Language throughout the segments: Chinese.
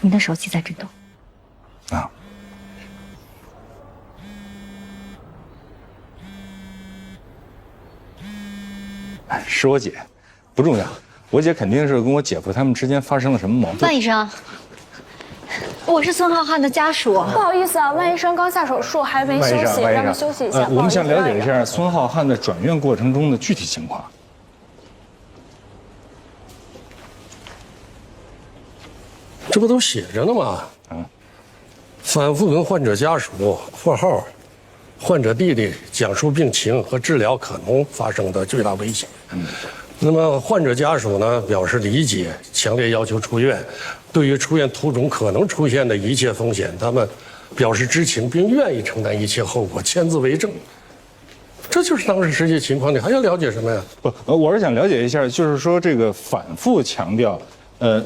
你的手机在震动。啊。是我姐，不重要。我姐肯定是跟我姐夫他们之间发生了什么矛盾。万医生，我是孙浩瀚的家属。不好意思啊，万医生刚下手术还没休息，让他休息一下。我们想了解一下孙浩瀚在转院过程中的具体情况。这不都写着呢吗？反复跟患者家属（括号）患者弟弟讲述病情和治疗可能发生的巨大危险。那么患者家属呢表示理解，强烈要求出院。对于出院途中可能出现的一切风险，他们表示知情，并愿意承担一切后果，签字为证。这就是当时实际情况，你还要了解什么呀？不，我是想了解一下，就是说这个反复强调，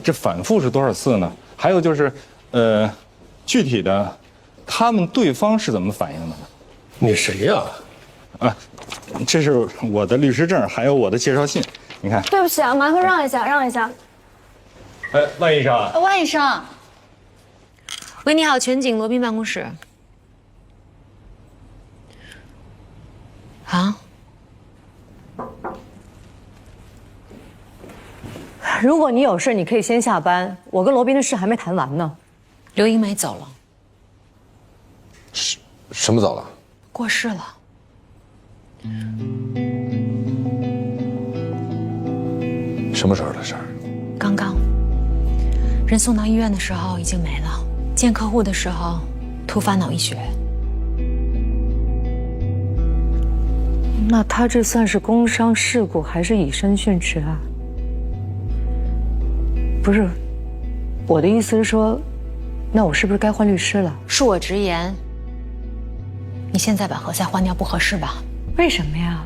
这反复是多少次呢？还有就是，具体的，他们对方是怎么反应的呢？你谁呀？啊，这是我的律师证，还有我的介绍信，你看。对不起啊，麻烦让一下，让一下。万医生，万医生，喂，你好，全景罗宾办公室。啊？如果你有事，你可以先下班。我跟罗宾的事还没谈完呢。刘英梅走了，什么走了？过世了。什么时候的事儿？刚刚，人送到医院的时候已经没了，见客户的时候突发脑溢血。那他这算是工伤事故还是以身殉职啊？不是，我的意思是说，那我是不是该换律师了？恕我直言，你现在把何塞换掉不合适吧？为什么呀？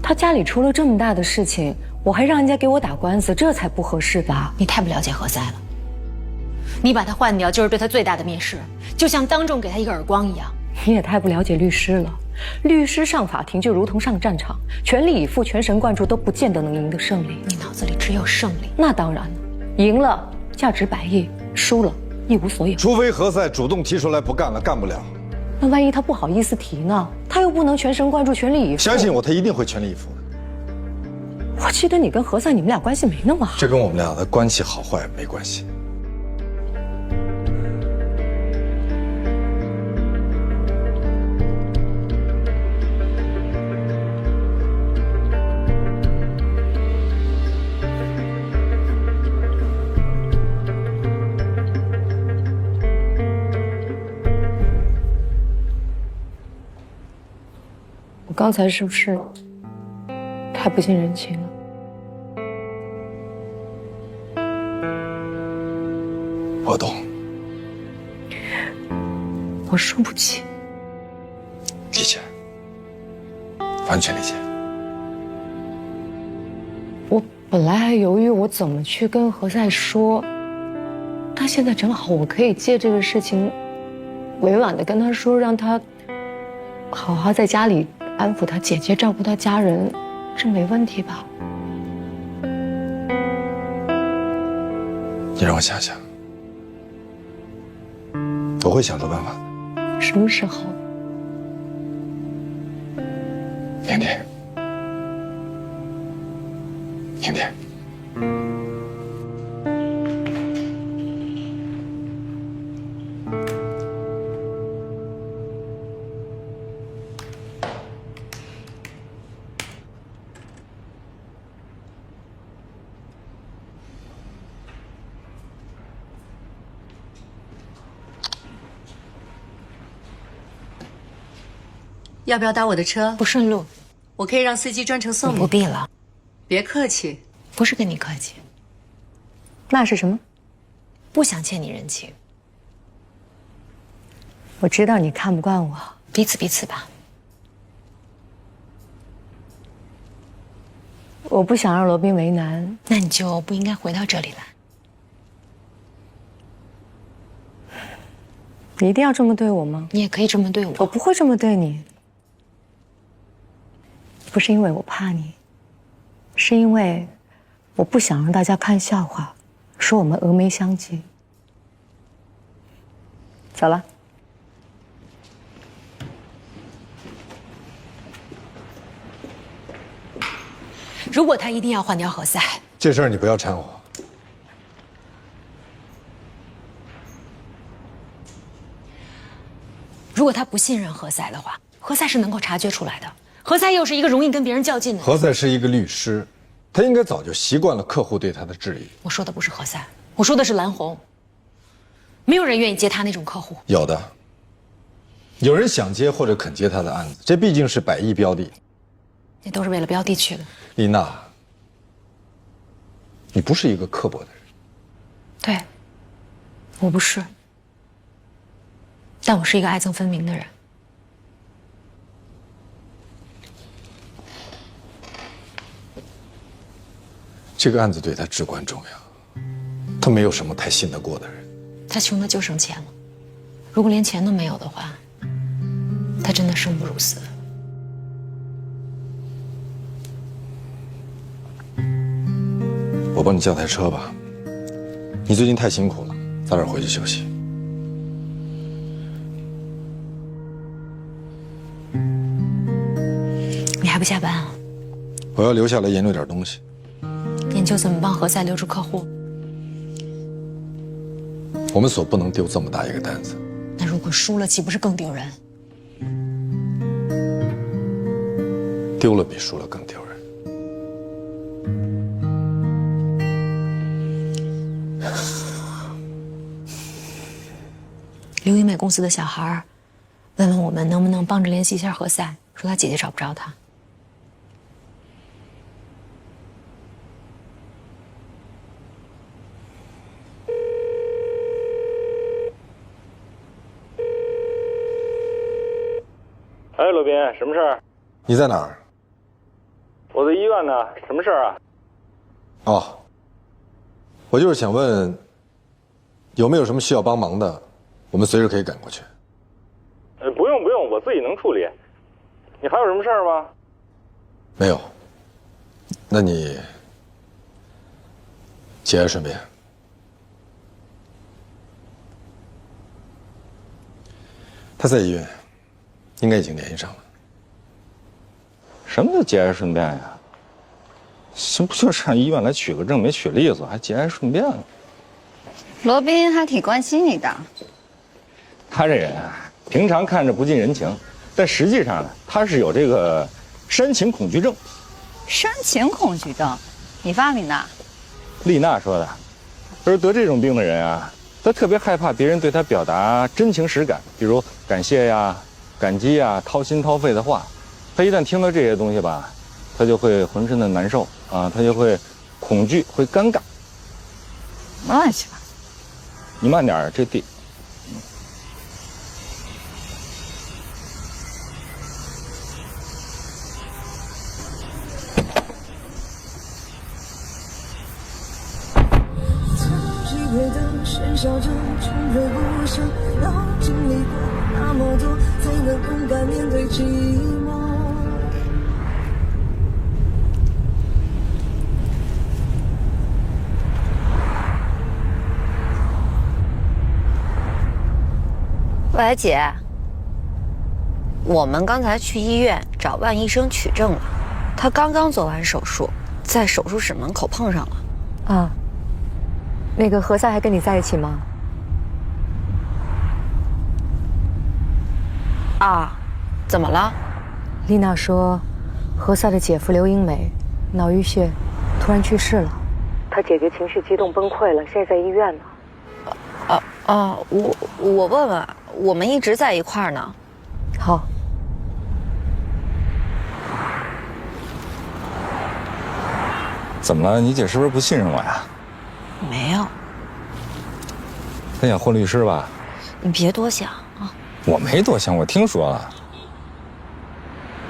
他家里出了这么大的事情，我还让人家给我打官司，这才不合适吧？你太不了解何塞了。你把他换掉就是对他最大的蔑视，就像当众给他一个耳光一样。你也太不了解律师了。律师上法庭就如同上战场，全力以赴、全神贯注都不见得能赢得胜利。你脑子里只有胜利。那当然了，赢了价值100亿，输了一无所有。除非何塞主动提出来不干了，干不了。那万一他不好意思提呢？他又不能全神贯注、全力以赴。相信我，他一定会全力以赴的。我记得你跟何塞你们俩关系没那么好。这跟我们俩的关系好坏没关系。我刚才是不是太不近人情了？我懂，我输不起。理解，完全理解。我本来还犹豫我怎么去跟何塞说，但现在正好我可以借这个事情，委婉的跟他说，让他好好在家里安抚他姐姐，照顾他家人，这没问题吧？你让我想想，我会想出办法的。什么时候？明天，明天。要不要搭我的车？不顺路，我可以让司机专程送你。不必了。别客气，不是跟你客气，那是什么？不想欠你人情。我知道你看不惯我，彼此彼此吧。我不想让罗宾为难，那你就不应该回到这里来。你一定要这么对我吗？你也可以这么对我。我不会这么对你。不是因为我怕你，是因为我不想让大家看笑话，说我们峨眉相忌。走了。如果他一定要换掉何塞，这事儿你不要掺和。如果他不信任何塞的话，何塞是能够察觉出来的。何塞又是一个容易跟别人较劲的人。何塞是一个律师，他应该早就习惯了客户对他的质疑。我说的不是何塞，我说的是蓝红。没有人愿意接他那种客户。有的，有人想接或者肯接他的案子，这毕竟是100亿标的。那都是为了标的去的。丽娜，你不是一个刻薄的人。对，我不是，但我是一个爱憎分明的人。这个案子对他至关重要，他没有什么太信得过的人。他穷的就剩钱了，如果连钱都没有的话，他真的生不如死。我帮你叫台车吧，你最近太辛苦了，早点回去休息。你还不下班啊？我要留下来研究点东西。研究怎么帮何塞留住客户。我们所不能丢这么大一个单子。那如果输了，岂不是更丢人？丢了比输了更丢人。刘英美公司的小孩问问我们能不能帮着联系一下何塞，说他姐姐找不着他。哎，罗宾，什么事儿？你在哪儿？我在医院呢，什么事儿啊？哦，我就是想问，有没有什么需要帮忙的，我们随时可以赶过去。不用，我自己能处理。你还有什么事儿吗？没有。那你节哀顺变。他在医院，应该已经联系上了。什么叫节哀顺变呀？这不就是上医院来取个证，没取利索，还节哀顺变呢？罗宾还挺关心你的。他这人啊，平常看着不近人情，但实际上呢，他是有这个煽情恐惧症。煽情恐惧症，你发明的？丽娜说的。而得这种病的人啊，他特别害怕别人对他表达真情实感，比如感谢呀、感激呀、掏心掏肺的话。他一旦听到这些东西吧，他就会浑身的难受啊，他就会恐惧，会尴尬。乱七八糟。你慢点，这地。喧嚣着，从来不想要经历过那么多，才能勇敢面对寂寞。喂，姐，我们刚才去医院找万医生取证了，他刚刚做完手术，在手术室门口碰上了。啊，那个何塞还跟你在一起吗？啊，怎么了？丽娜说，何塞的姐夫刘英美脑淤血，突然去世了。他姐姐情绪激动崩溃了，现在在医院呢。我问问，我们一直在一块儿呢。好。怎么了？你姐是不是不信任我呀？没有。她想混律师吧？你别多想啊。我没多想，我听说了。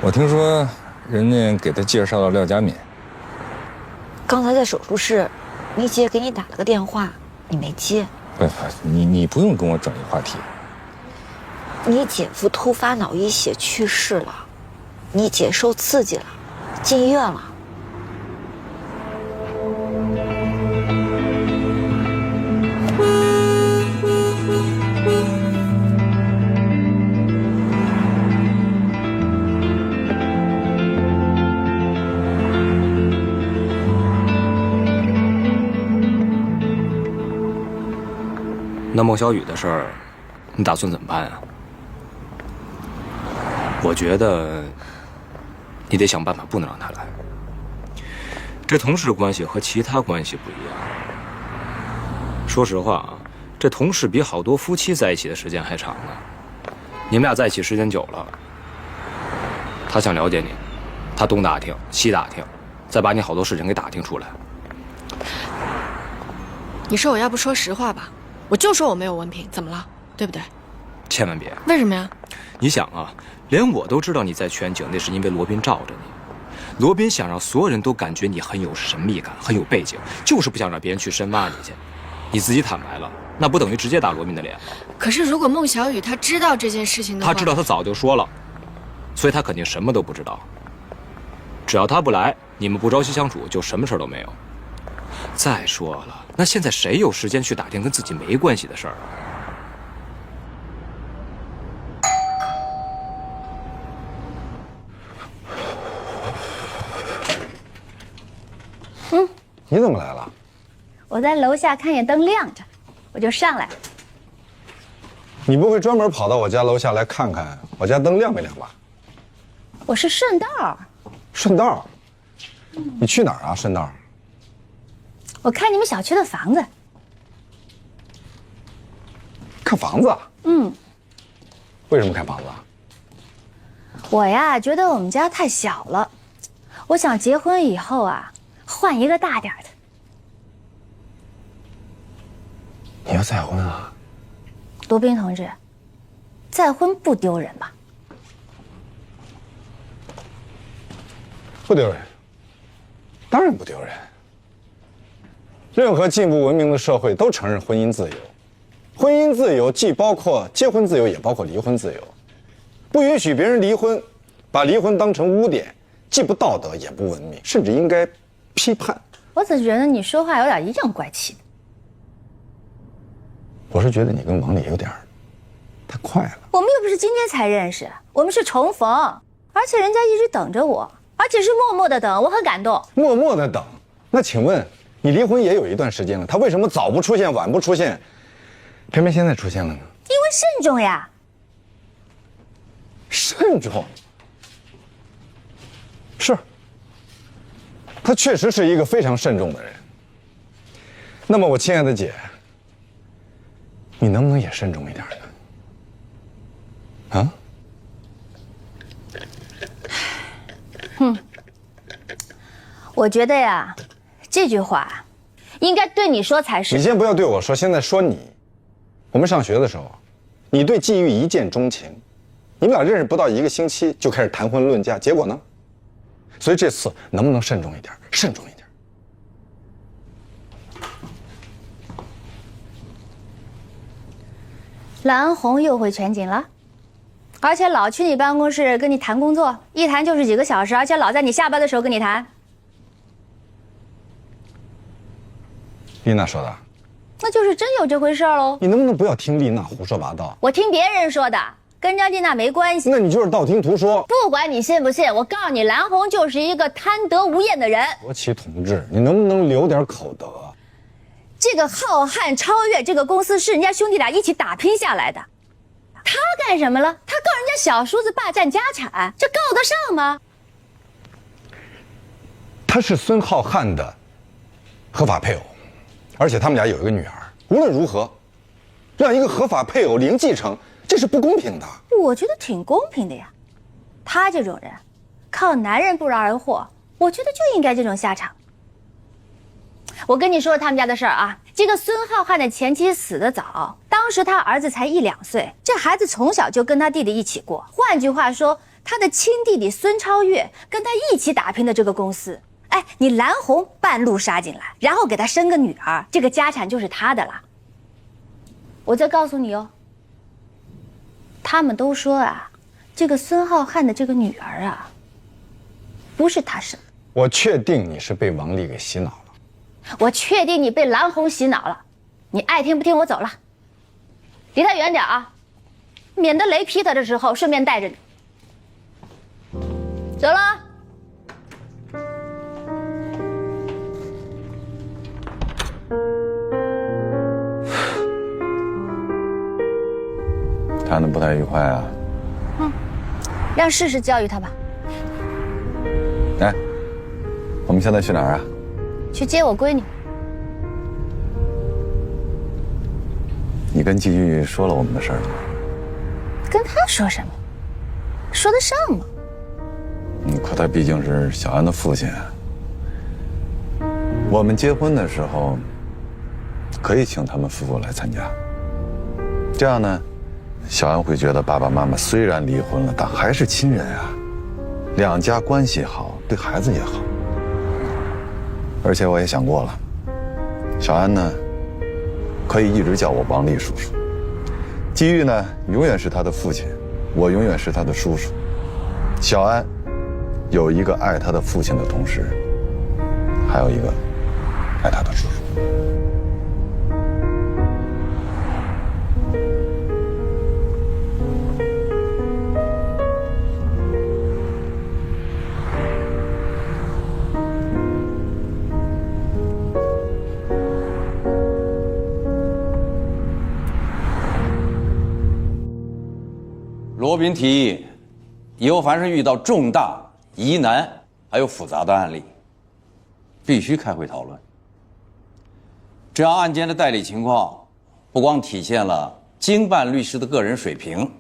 我听说人家给她介绍了廖佳敏。刚才在手术室，你姐给你打了个电话，你没接。不，你不用跟我转移话题。你姐夫突发脑溢血去世了，你姐受刺激了，进医院了。那孟小雨的事儿，你打算怎么办啊？我觉得你得想办法，不能让他来。这同事关系和其他关系不一样。说实话啊，这同事比好多夫妻在一起的时间还长呢。你们俩在一起时间久了，他想了解你，他东打听西打听，再把你好多事情给打听出来。你说我要不说实话吧，我就说我没有文凭，怎么了？对不对？千万别。为什么呀？你想啊，连我都知道你在全景，那是因为罗宾罩着你。罗宾想让所有人都感觉你很有神秘感，很有背景，就是不想让别人去深挖你去。你自己坦白了，那不等于直接打罗宾的脸吗？可是如果孟小雨她知道这件事情的话，他知道，他早就说了，所以他肯定什么都不知道。只要他不来，你们不朝夕相处，就什么事都没有。再说了，那现在谁有时间去打听跟自己没关系的事儿啊？你怎么来了？我在楼下看见灯亮着，我就上来。你不会专门跑到我家楼下来看看我家灯亮没亮吧？我是顺道。顺道？你去哪儿啊？顺道？我看你们小区的房子。看房子？嗯。为什么看房子？我呀，觉得我们家太小了，我想结婚以后啊，换一个大点的。你要再婚啊？罗宾同志，再婚不丢人吧？不丢人，当然不丢人。任何进步文明的社会都承认婚姻自由，婚姻自由既包括结婚自由，也包括离婚自由。不允许别人离婚，把离婚当成污点，既不道德也不文明，甚至应该批判。我怎么觉得你说话有点阴阳怪气的？我是觉得你跟王丽有点太快了。我们又不是今天才认识，我们是重逢，而且人家一直等着我，而且是默默的等，我很感动。默默的等？那请问你离婚也有一段时间了，他为什么早不出现晚不出现，偏偏现在出现了呢？因为慎重呀。慎重？是，他确实是一个非常慎重的人。那么我亲爱的姐，你能不能也慎重一点呢？啊？我觉得呀，这句话应该对你说才是。你先不要对我说，现在说你。我们上学的时候，你对季玉一见钟情，你们俩认识不到1个星期就开始谈婚论嫁，结果呢？所以这次能不能慎重一点？慎重一点。蓝红又回全景了，而且老去你办公室跟你谈工作，一谈就是几个小时，而且老在你下班的时候跟你谈。丽娜说的，那就是真有这回事喽。你能不能不要听丽娜胡说八道？我听别人说的，跟人家丽娜没关系。那你就是道听途说。不管你信不信，我告诉你，蓝红就是一个贪得无厌的人。国旗同志，你能不能留点口德？这个浩瀚超越这个公司是人家兄弟俩一起打拼下来的，他干什么了？他告人家小叔子霸占家产，这告得上吗？他是孙浩瀚的合法配偶，而且他们俩有一个女儿。无论如何，让一个合法配偶零继承，这是不公平的。我觉得挺公平的呀。他这种人，靠男人不劳而获，我觉得就应该这种下场。我跟你说他们家的事儿啊，这个孙浩瀚的前妻死得早，当时他儿子才1、2岁，这孩子从小就跟他弟弟一起过。换句话说，他的亲弟弟孙超越跟他一起打拼的这个公司，哎，你蓝红半路杀进来，然后给他生个女儿，这个家产就是他的了。我再告诉你哦，他们都说啊，这个孙浩瀚的这个女儿啊，不是他生的。我确定你是被王丽给洗脑了。我确定你被蓝红洗脑了，你爱听不听，我走了，离他远点啊，免得雷劈他的时候顺便带着你。走了。谈得不太愉快啊。让事实教育他吧。哎，我们现在去哪儿啊？去接我闺女。你跟季玉说了我们的事儿了吗？跟他说什么？说得上吗？可他毕竟是小安的父亲。我们结婚的时候，可以请他们夫妇来参加。这样呢，小安会觉得爸爸妈妈虽然离婚了，但还是亲人啊，两家关系好，对孩子也好。而且我也想过了，小安呢，可以一直叫我王丽叔叔。季玉呢，永远是他的父亲，我永远是他的叔叔。小安有一个爱他的父亲的同时，还有一个爱他的叔叔。罗宾提议，以后凡是遇到重大疑难还有复杂的案例，必须开会讨论。这样案件的代理情况，不光体现了经办律师的个人水平，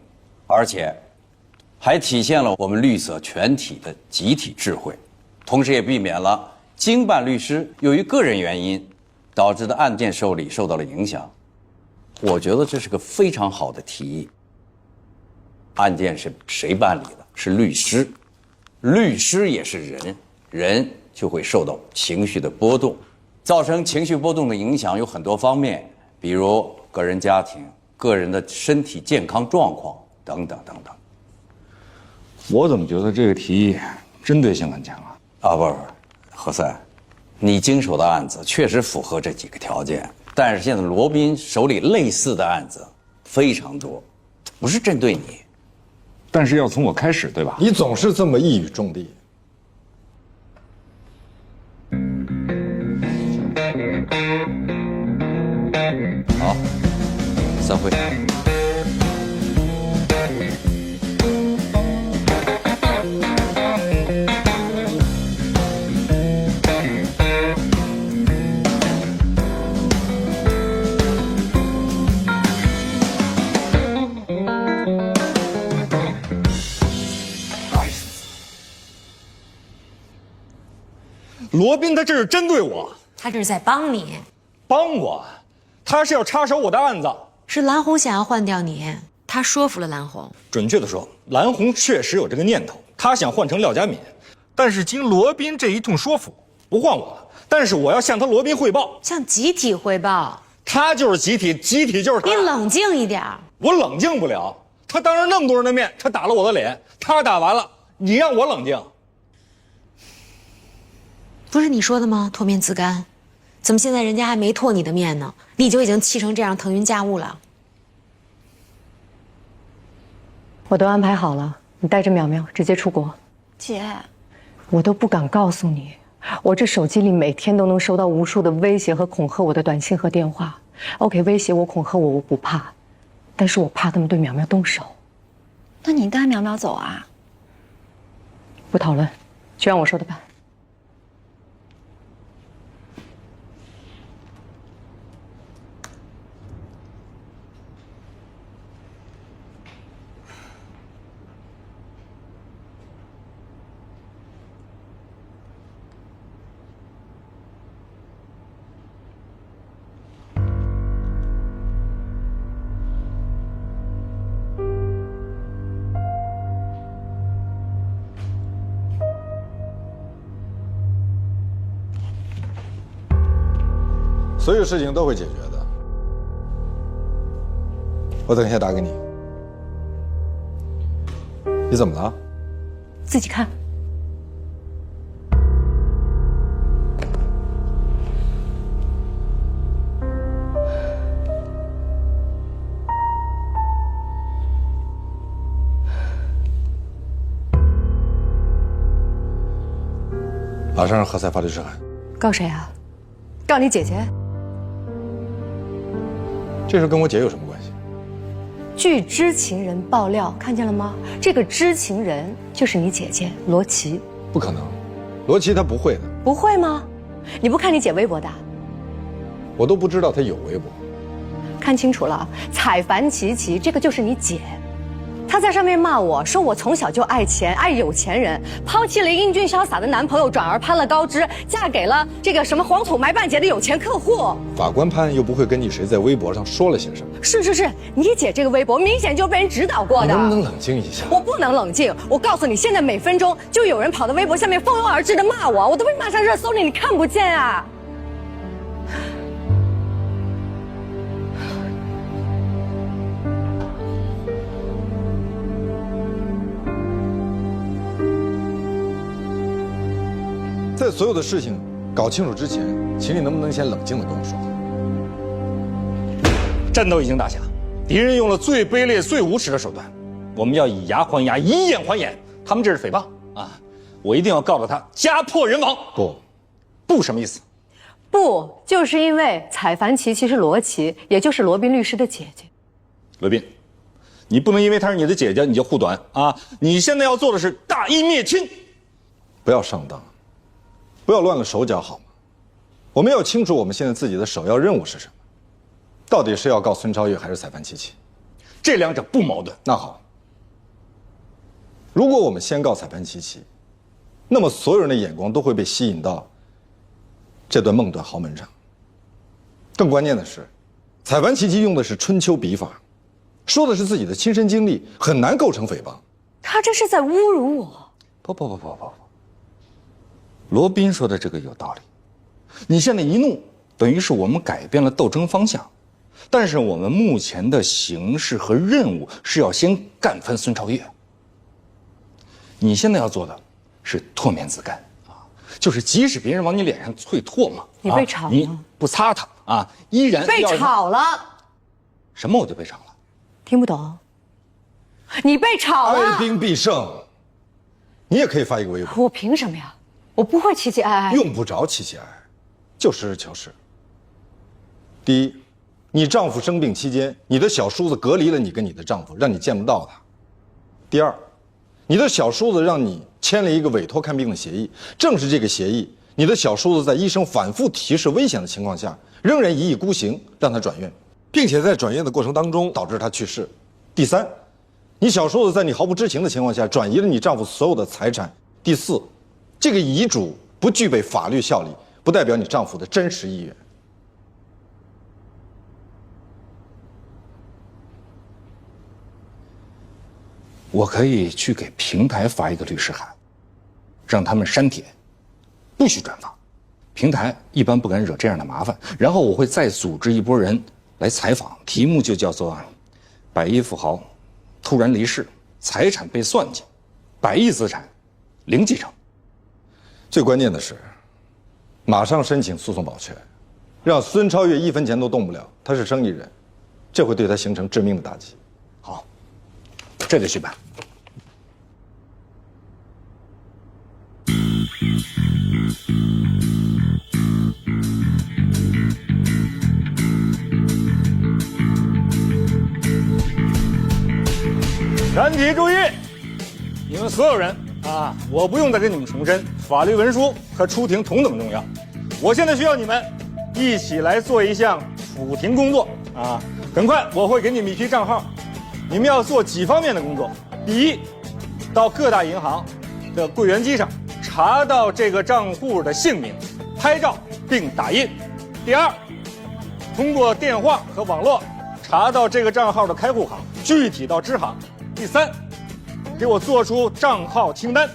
而且还体现了我们律所全体的集体智慧，同时也避免了经办律师由于个人原因导致的案件受理受到了影响。我觉得这是个非常好的提议。案件是谁办理的？是律师，律师也是人，人就会受到情绪的波动，造成情绪波动的影响有很多方面，比如个人家庭、个人的身体健康状况等等等等。我怎么觉得这个提议针对性很强啊？不，何塞，你经手的案子确实符合这几个条件，但是现在罗宾手里类似的案子非常多，不是针对你。但是要从我开始，对吧？你总是这么一语中的。好，散会。罗宾他这是针对我，他这是在帮你，帮我，他是要插手我的案子。是蓝红想要换掉你，他说服了蓝红。准确的说，蓝红确实有这个念头，他想换成廖佳敏，但是经罗宾这一通说服，不换我了。但是我要向他罗宾汇报，向集体汇报。他就是集体，集体就是他。你冷静一点。我冷静不了，他当着那么多人的面，他打了我的脸，他打完了，你让我冷静。不是你说的吗？脱面自干，怎么现在人家还没脱你的面呢？你就已经气成这样，腾云驾雾了。我都安排好了，你带着淼淼直接出国。姐，我都不敢告诉你，我这手机里每天都能收到无数的威胁和恐吓我的短信和电话。OK， 威胁我、恐吓我，我不怕，但是我怕他们对淼淼动手。那你带淼淼走啊？不讨论，就按我说的办。所有事情都会解决的。我等一下打给你。你怎么了？自己看。马上让何塞法律师函。告谁啊？告你姐姐？这事跟我姐有什么关系？据知情人爆料，看见了吗？这个知情人就是你姐姐罗琦。不可能，罗琦她不会的。不会吗？你不看你姐微博的？我都不知道她有微博。看清楚了，采樊琪琪这个就是你姐。她在上面骂我说我从小就爱钱，爱有钱人，抛弃了英俊潇洒的男朋友，转而攀了高枝，嫁给了这个什么黄土埋半截的有钱客户。法官判又不会根据谁在微博上说了些什么。是，你姐这个微博明显就被人指导过的。你能不能冷静一下？我不能冷静，我告诉你，现在每分钟就有人跑到微博下面蜂拥而至的骂我，我都被骂上热搜了，你看不见啊？在所有的事情搞清楚之前，请你能不能先冷静地跟我说话？战斗已经打下，敌人用了最卑劣、最无耻的手段，我们要以牙还牙，以眼还眼。他们这是诽谤啊！我一定要告到他家破人亡。不什么意思？不，就是因为采樊琪琪是罗琦，也就是罗宾律师的姐姐。罗宾，你不能因为她是你的姐姐你就护短啊！你现在要做的是大义灭亲，不要上当。不要乱了手脚好吗？我们要清楚我们现在自己的首要任务是什么，到底是要告孙超越还是采樊琪琪？这两者不矛盾。那好，如果我们先告采樊琪琪，那么所有人的眼光都会被吸引到这段梦断豪门上。更关键的是，采樊琪琪用的是春秋笔法，说的是自己的亲身经历，很难构成诽谤。他这是在侮辱我。不。罗宾说的这个有道理，你现在一怒，等于是我们改变了斗争方向，但是我们目前的形势和任务是要先干翻孙超越。你现在要做的是唾面自干啊，就是即使别人往你脸上啐唾沫，你被炒了，你不擦它啊，依然被炒了。什么我就被炒了？听不懂？你被炒了。哀兵必胜，你也可以发一个微博。我凭什么呀？我不会期期哀哀，用不着期期哀哀，就实事求是。第一，你丈夫生病期间，你的小叔子隔离了你跟你的丈夫，让你见不到他。第二，你的小叔子让你签了一个委托看病的协议，正是这个协议，你的小叔子在医生反复提示危险的情况下，仍然一意孤行，让他转院，并且在转院的过程当中导致他去世。第三，你小叔子在你毫不知情的情况下转移了你丈夫所有的财产。第四，这个遗嘱不具备法律效力，不代表你丈夫的真实意愿。我可以去给平台发一个律师函，让他们删帖，不许转发。平台一般不敢惹这样的麻烦。然后我会再组织一波人来采访，题目就叫做“百亿富豪突然离世，财产被算计，100亿资产零继承”。最关键的是，马上申请诉讼保全，让孙超越1分钱都动不了。他是生意人，这会对他形成致命的打击。好，这就去办。全体注意，你们所有人啊，我不用再跟你们重申，法律文书和出庭同等重要。我现在需要你们一起来做一项辅庭工作啊！很快我会给你们一批账号，你们要做几方面的工作。第一，到各大银行的柜员机上查到这个账户的姓名，拍照并打印。第二，通过电话和网络查到这个账号的开户行，具体到支行。第三，给我做出账号清单。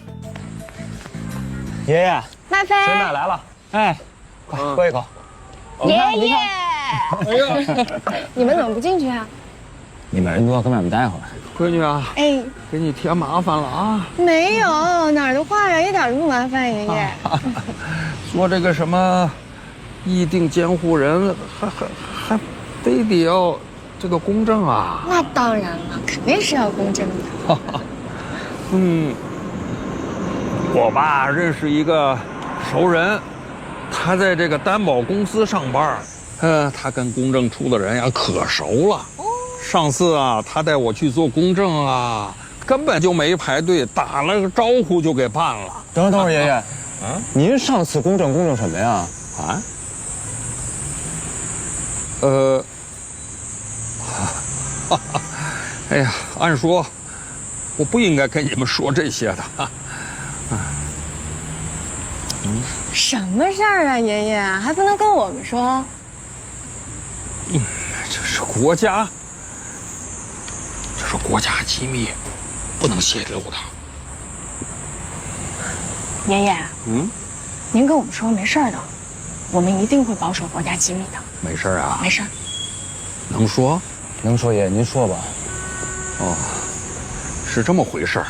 爷爷，麦飞，孙奶来了，哎，快喝一口。爷爷，哎呀，你们怎么不进去啊？你们人多，根本没带回来。闺女啊，哎，给你添麻烦了啊！没有，哪儿的话呀，一点都不麻烦，爷爷。说这个什么议定监护人，还非得要这个公证啊？那当然了，肯定是要公证的。我吧认识一个熟人，他在这个担保公司上班，他跟公证处的人呀可熟了。上次啊，他带我去做公证啊，根本就没排队，打了个招呼就给办了。等会儿，爷爷，您上次公证什么呀？啊？哎呀，按说我不应该跟你们说这些的。什么事儿啊，爷爷还不能跟我们说？这是国家机密，不能泄露的。爷爷，您跟我们说没事的，我们一定会保守国家机密的。没事啊？没事。能说？能说，爷爷您说吧。哦，是这么回事儿。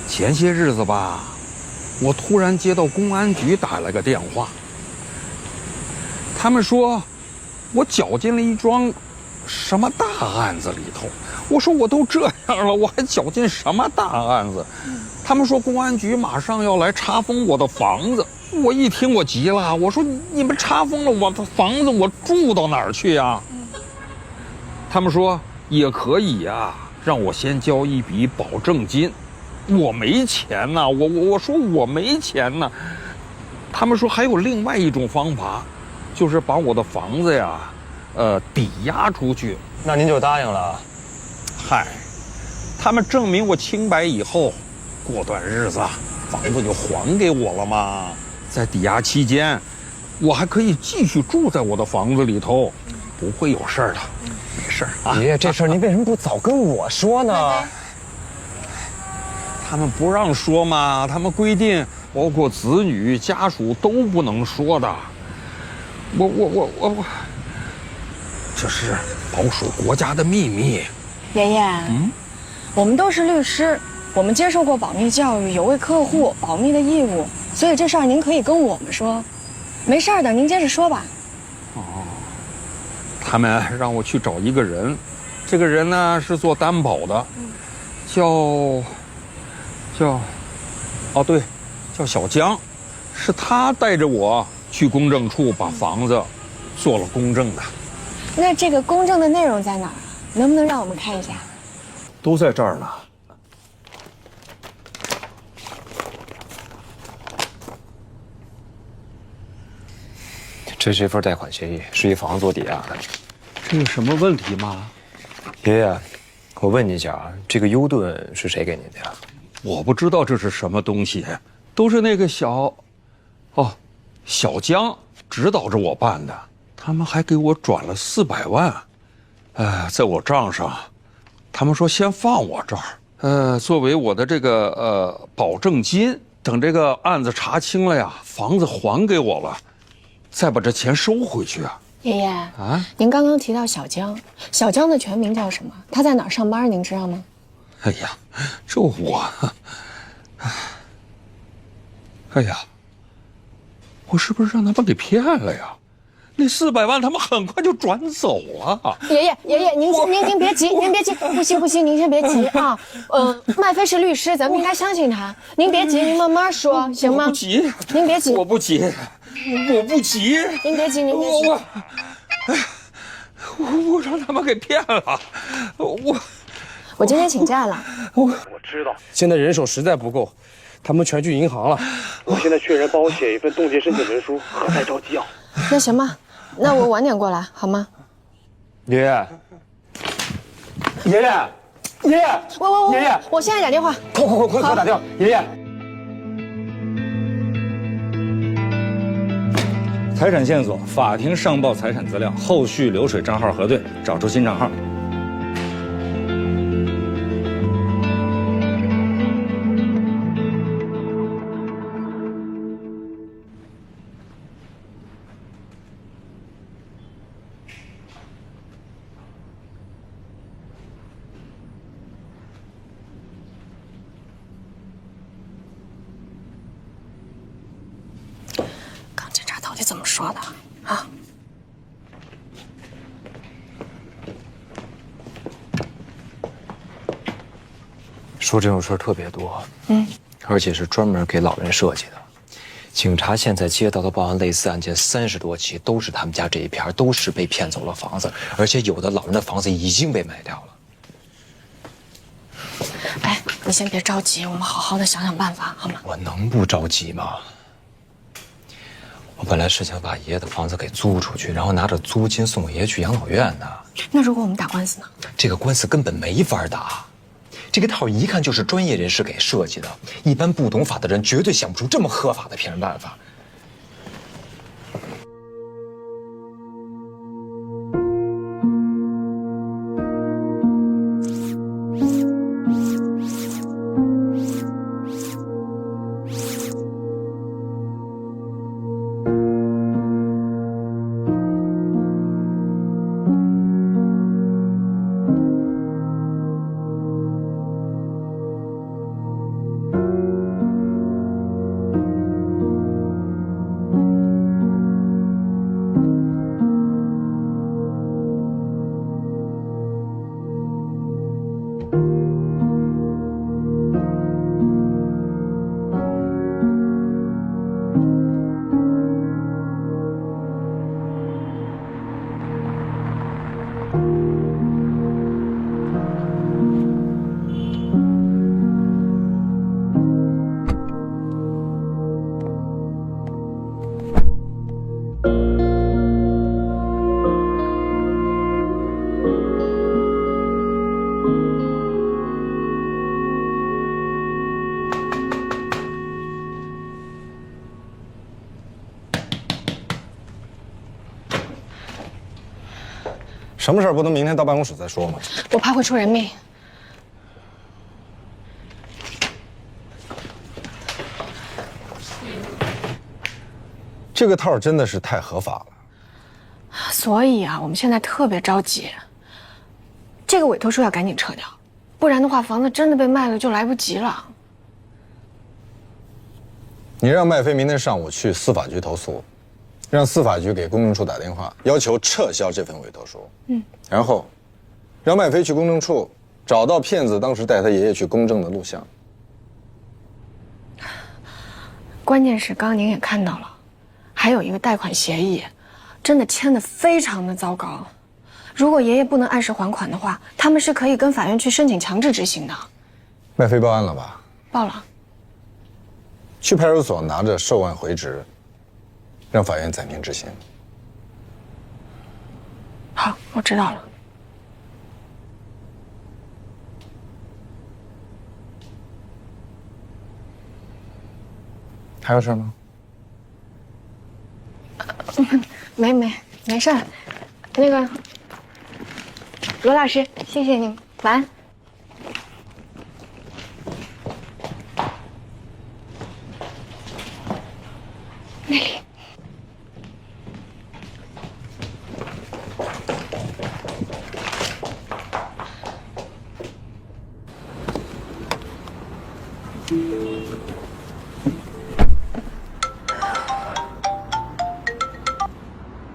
前些日子吧，我突然接到公安局打了个电话，他们说我搅进了一桩什么大案子里头。我说我都这样了，我还搅进什么大案子？他们说公安局马上要来查封我的房子。我一听我急了，我说你们查封了我的房子，我住到哪儿去呀？他们说也可以呀，让我先交一笔保证金。我没钱呐，我说我没钱呐。他们说还有另外一种方法，就是把我的房子呀，抵押出去。那您就答应了？嗨，他们证明我清白以后，过段日子房子就还给我了嘛。在抵押期间，我还可以继续住在我的房子里头，不会有事儿的。没事儿啊。爷爷，这事儿您为什么不早跟我说呢？他们不让说嘛，他们规定包括子女家属都不能说的。我，这是保守国家的秘密。爷爷，我们都是律师，我们接受过保密教育，有为客户保密的义务，所以这事儿您可以跟我们说，没事儿的，您接着说吧。他们让我去找一个人，这个人呢是做担保的，叫小江，是他带着我去公证处把房子做了公证的。那这个公证的内容在哪儿？能不能让我们看一下？都在这儿呢。这是一份贷款协议，是一房子做抵押的。这有什么问题吗？爷爷，我问你一下啊，这个优盾是谁给您的呀？我不知道这是什么东西，都是那个小江指导着我办的。他们还给我转了400万，在我账上，他们说先放我这儿，作为我的这个保证金，等这个案子查清了呀，房子还给我了，再把这钱收回去啊。爷爷啊，您刚刚提到小江，小江的全名叫什么？他在哪儿上班？您知道吗？哎呀，这我，哎呀，我是不是让他们给骗了呀？那400万他们很快就转走了。爷爷，您别急，您别急，不行，您先别急啊。麦飞是律师，咱们应该相信他。您别急，您慢慢说，行吗？我不急，您别急，我不急。您别急。我让他们给骗了，我今天请假了。我知道，现在人手实在不够，他们全去银行了。我现在缺人帮我写一份冻结申请文书，何塞着急要。那行吧，那我晚点过来好吗？爷爷，我现在打电话。快打电话，爷爷。财产线索，法庭上报财产资料，后续流水账号核对，找出新账号。到底怎么说的啊？说这种事儿特别多，而且是专门给老人设计的。警察现在接到的报案类似案件30多起，都是他们家这一片，都是被骗走了房子，而且有的老人的房子已经被卖掉了。哎，你先别着急，我们好好的想想办法，好吗？我能不着急吗？我本来是想把爷爷的房子给租出去，然后拿着租金送爷爷去养老院的。那如果我们打官司呢？这个官司根本没法打，这个套一看就是专业人士给设计的，一般不懂法的人绝对想不出这么合法的骗人办法。什么事儿不能明天到办公室再说吗？我怕会出人命。这个套真的是太合法了。所以啊，我们现在特别着急，这个委托书要赶紧撤掉，不然的话，房子真的被卖了就来不及了。你让麦飞明天上午去司法局投诉，让司法局给公证处打电话，要求撤销这份委托书。然后，让麦飞去公证处找到骗子当时带他爷爷去公证的录像。关键是刚刚您也看到了，还有一个贷款协议，真的签得非常的糟糕。如果爷爷不能按时还款的话，他们是可以跟法院去申请强制执行的。麦飞报案了吧？报了。去派出所拿着受案回执，让法院暂停执行。好，我知道了。还有事吗？没事儿。那个罗老师，谢谢您，晚安。那里。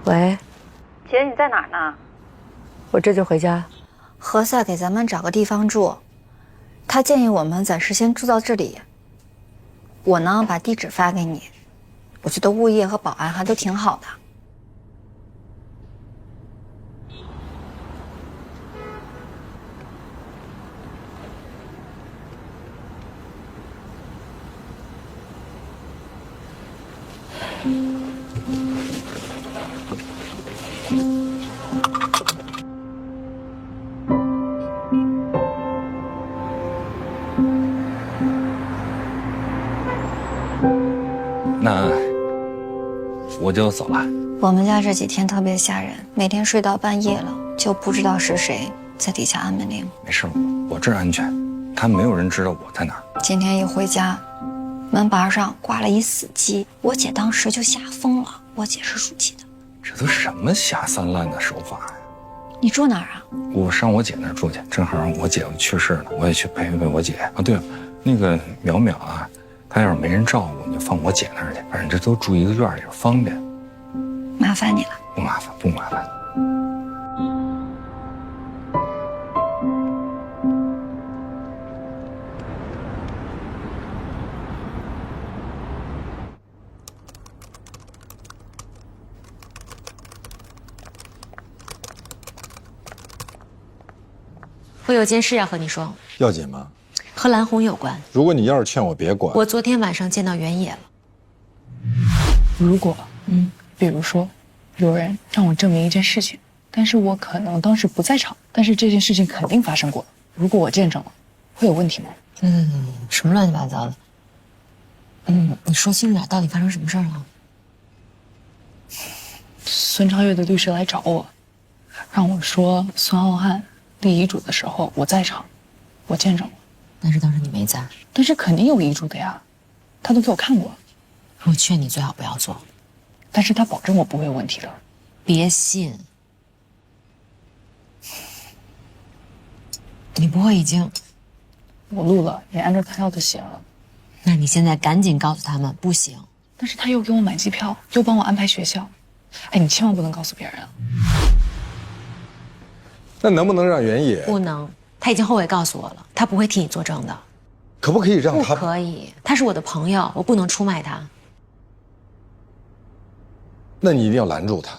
喂，姐，你在哪儿呢？我这就回家。何塞给咱们找个地方住，他建议我们暂时先住到这里。我呢，把地址发给你。我觉得物业和保安还都挺好的。那我就走了。我们家这几天特别吓人，每天睡到半夜了，就不知道是谁在底下按门铃。没事，我这儿安全，他们没有人知道我在哪儿。今天一回家，门把上挂了一死鸡，我姐当时就吓疯了。我姐是属鸡的。这都什么下三滥的手法呀！你住哪儿啊？我上我姐那儿住去，正好我姐夫去世了，我也去陪陪我姐啊。对了，那个淼淼啊，她要是没人照顾，你就放我姐那儿去，反正这都住一个院里，方便。麻烦你了。不麻烦，不麻烦。我有件事要和你说，要紧吗？和蓝红有关。如果你要是劝我别管，我昨天晚上见到原野了。如果，比如说，有人让我证明一件事情，但是我可能当时不在场，但是这件事情肯定发生过。如果我见证了，会有问题吗？什么乱七八糟的？你说清楚点，到底发生什么事儿了？孙超越的律师来找我，让我说孙浩瀚立遗嘱的时候我在场，我见证了。但是当时你没在。但是肯定有遗嘱的呀，他都给我看过。我劝你最好不要做。但是他保证我不会有问题的。别信。你不会已经……我录了，也按照他要的写了。那你现在赶紧告诉他们，不行。但是他又给我买机票，又帮我安排学校。哎，你千万不能告诉别人啊。那能不能让原野？不能，他已经后悔告诉我了，他不会替你作证的。可不可以让他？不可以，他是我的朋友，我不能出卖他。那你一定要拦住他，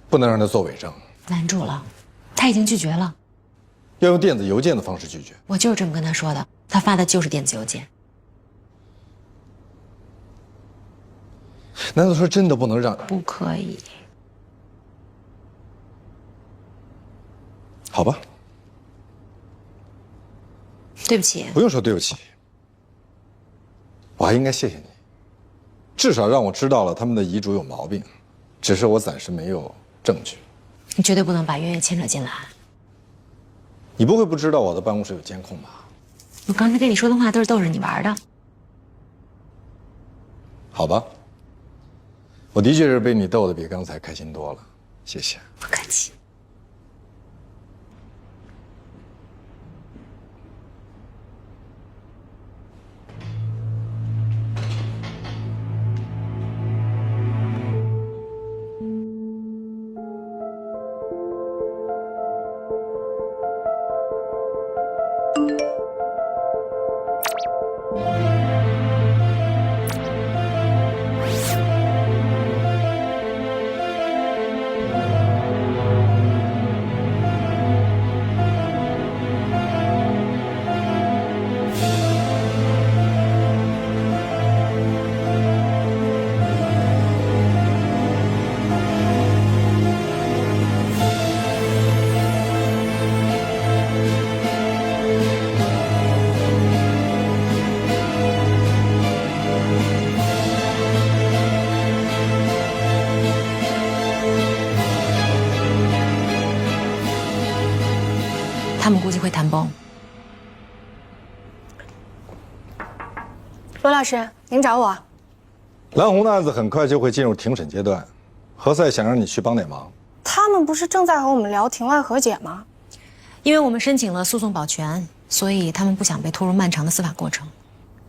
不能让他做伪证。拦住了，他已经拒绝了。要用电子邮件的方式拒绝。我就是这么跟他说的，他发的就是电子邮件。难道说真的不能让？不可以。好吧。对不起。不用说对不起，我还应该谢谢你，至少让我知道了他们的遗嘱有毛病，只是我暂时没有证据。你绝对不能把原野牵扯进来。你不会不知道我的办公室有监控吧？我刚才跟你说的话都是逗着你玩的。好吧，我的确是被你逗得比刚才开心多了，谢谢。不客气。他们估计会谈崩。罗老师，您找我？蓝红的案子很快就会进入庭审阶段，何塞想让你去帮点忙。他们不是正在和我们聊庭外和解吗？因为我们申请了诉讼保全，所以他们不想被拖入漫长的司法过程。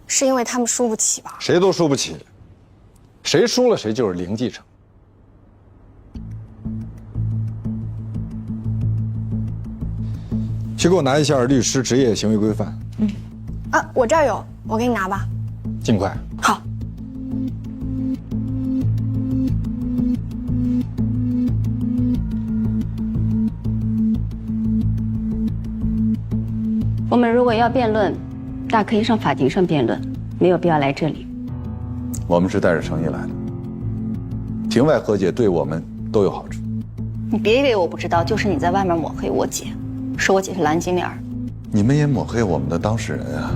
是因为他们输不起吧？谁都输不起，谁输了谁就是零继承。去给我拿一下律师职业行为规范。啊，我这儿有，我给你拿吧。尽快。好。我们如果要辩论，大可以上法庭上辩论，没有必要来这里。我们是带着诚意来的，庭外和解对我们都有好处。你别以为我不知道，就是你在外面抹黑我姐，说我姐是蓝金莲。你们也抹黑我们的当事人啊，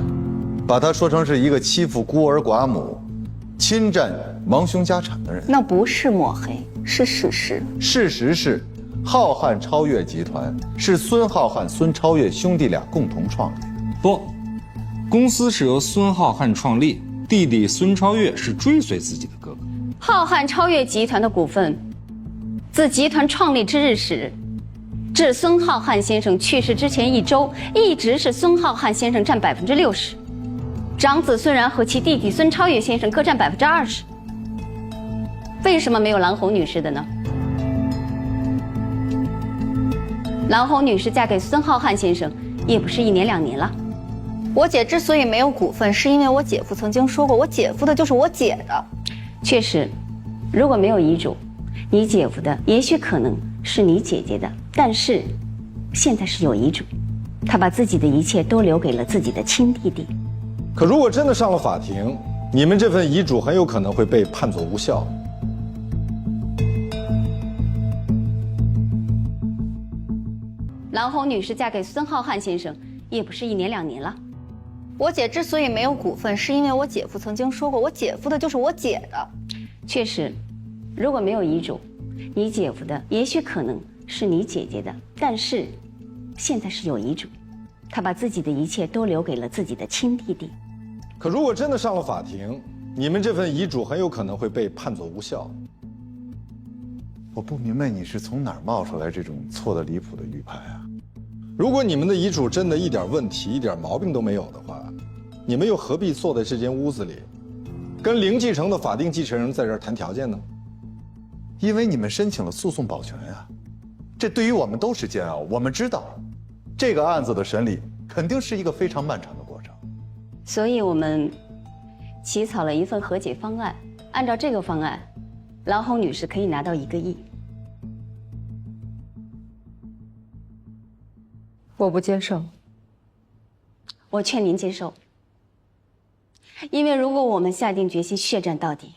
把他说成是一个欺负孤儿寡母、侵占亡兄家产的人。那不是抹黑，是事实。事实是，浩瀚超越集团是孙浩瀚、孙超越兄弟俩共同创立的。不，公司是由孙浩瀚创立，弟弟孙超越是追随自己的哥哥。浩瀚超越集团的股份，自集团创立之日始，至孙浩瀚先生去世之前1周，一直是孙浩瀚先生占60%，长子孙然和其弟弟孙超越先生各占20%。为什么没有蓝红女士的呢？蓝红女士嫁给孙浩瀚先生也不是1年2年了。我姐之所以没有股份，是因为我姐夫曾经说过，我姐夫的就是我姐的。确实，如果没有遗嘱，你姐夫的也许可能是你姐姐的，但是现在是有遗嘱，他把自己的一切都留给了自己的亲弟弟。可如果真的上了法庭，你们这份遗嘱很有可能会被判作无效。郎红女士嫁给孙浩瀚先生，也不是1年2年了。我姐之所以没有股份，是因为我姐夫曾经说过，我姐夫的就是我姐的。确实，如果没有遗嘱，你姐夫的也许可能是你姐姐的，但是现在是有遗嘱，他把自己的一切都留给了自己的亲弟弟。可如果真的上了法庭，你们这份遗嘱很有可能会被判作无效。我不明白你是从哪儿冒出来这种错得离谱的预判啊？如果你们的遗嘱真的一点问题、一点毛病都没有的话，你们又何必坐在这间屋子里，跟零继承的法定继承人在这儿谈条件呢？因为你们申请了诉讼保全啊，这对于我们都是煎熬。我们知道，这个案子的审理肯定是一个非常漫长的过程，所以我们起草了一份和解方案。按照这个方案，郎红女士可以拿到1个亿。我不接受。我劝您接受，因为如果我们下定决心血战到底，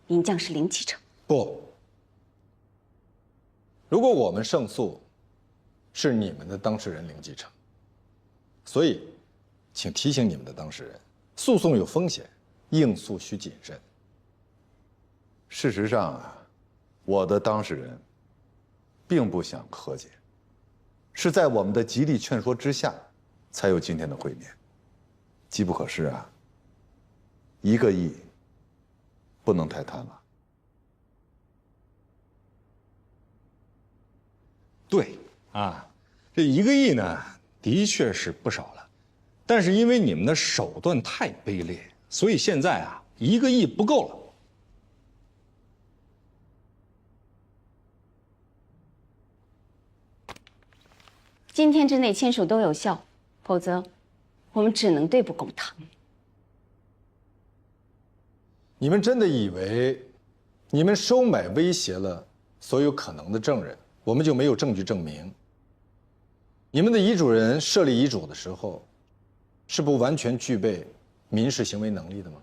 您将是零继承。不，如果我们胜诉，是你们的当事人零继承。所以，请提醒你们的当事人，诉讼有风险，应诉需谨慎。事实上啊，我的当事人并不想和解，是在我们的极力劝说之下，才有今天的会面。机不可失啊，1个亿不能太贪了。对啊，这1个亿呢，的确是不少了，但是因为你们的手段太卑劣，所以现在啊，1个亿不够了。今天之内签署都有效，否则我们只能对簿公堂。你们真的以为，你们收买威胁了所有可能的证人，我们就没有证据证明？你们的遗嘱人设立遗嘱的时候，是不完全具备民事行为能力的吗？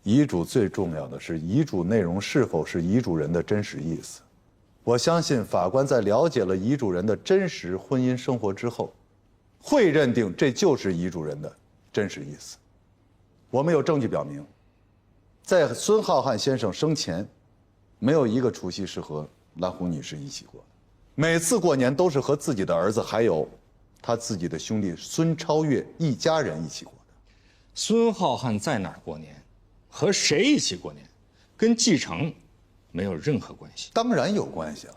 遗嘱最重要的是遗嘱内容是否是遗嘱人的真实意思。我相信法官在了解了遗嘱人的真实婚姻生活之后，会认定这就是遗嘱人的真实意思。我们有证据表明，在孙浩瀚先生生前，没有一个除夕是和蓝红女士一起过的，每次过年都是和自己的儿子还有他自己的兄弟孙超越一家人一起过的。孙浩瀚在哪儿过年，和谁一起过年，跟继承没有任何关系。当然有关系了。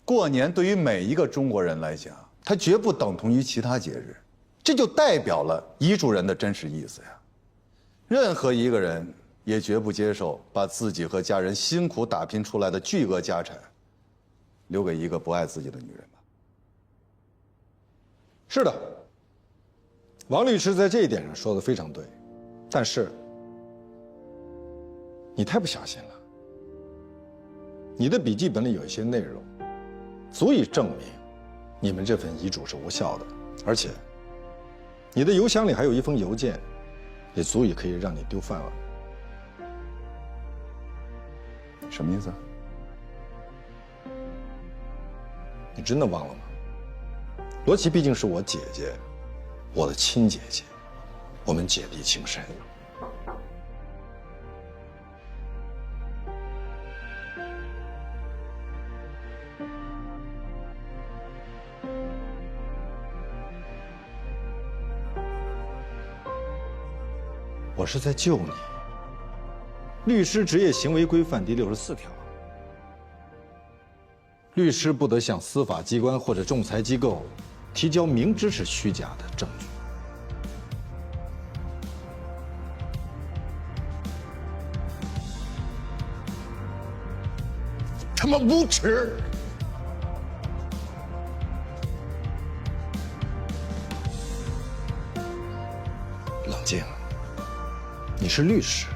过年对于每一个中国人来讲，它绝不等同于其他节日，这就代表了遗嘱人的真实意思呀。任何一个人也绝不接受把自己和家人辛苦打拼出来的巨额家产，留给一个不爱自己的女人吧。是的，王律师在这一点上说的非常对，但是你太不小心了。你的笔记本里有一些内容，足以证明你们这份遗嘱是无效的，而且你的邮箱里还有一封邮件，也足以可以让你丢饭碗。什么意思？你真的忘了吗？罗琦毕竟是我姐姐，我的亲姐姐，我们姐弟情深。我是在救你。律师职业行为规范第64条，律师不得向司法机关或者仲裁机构提交明知是虚假的证据。他妈无耻！冷静，你是律师。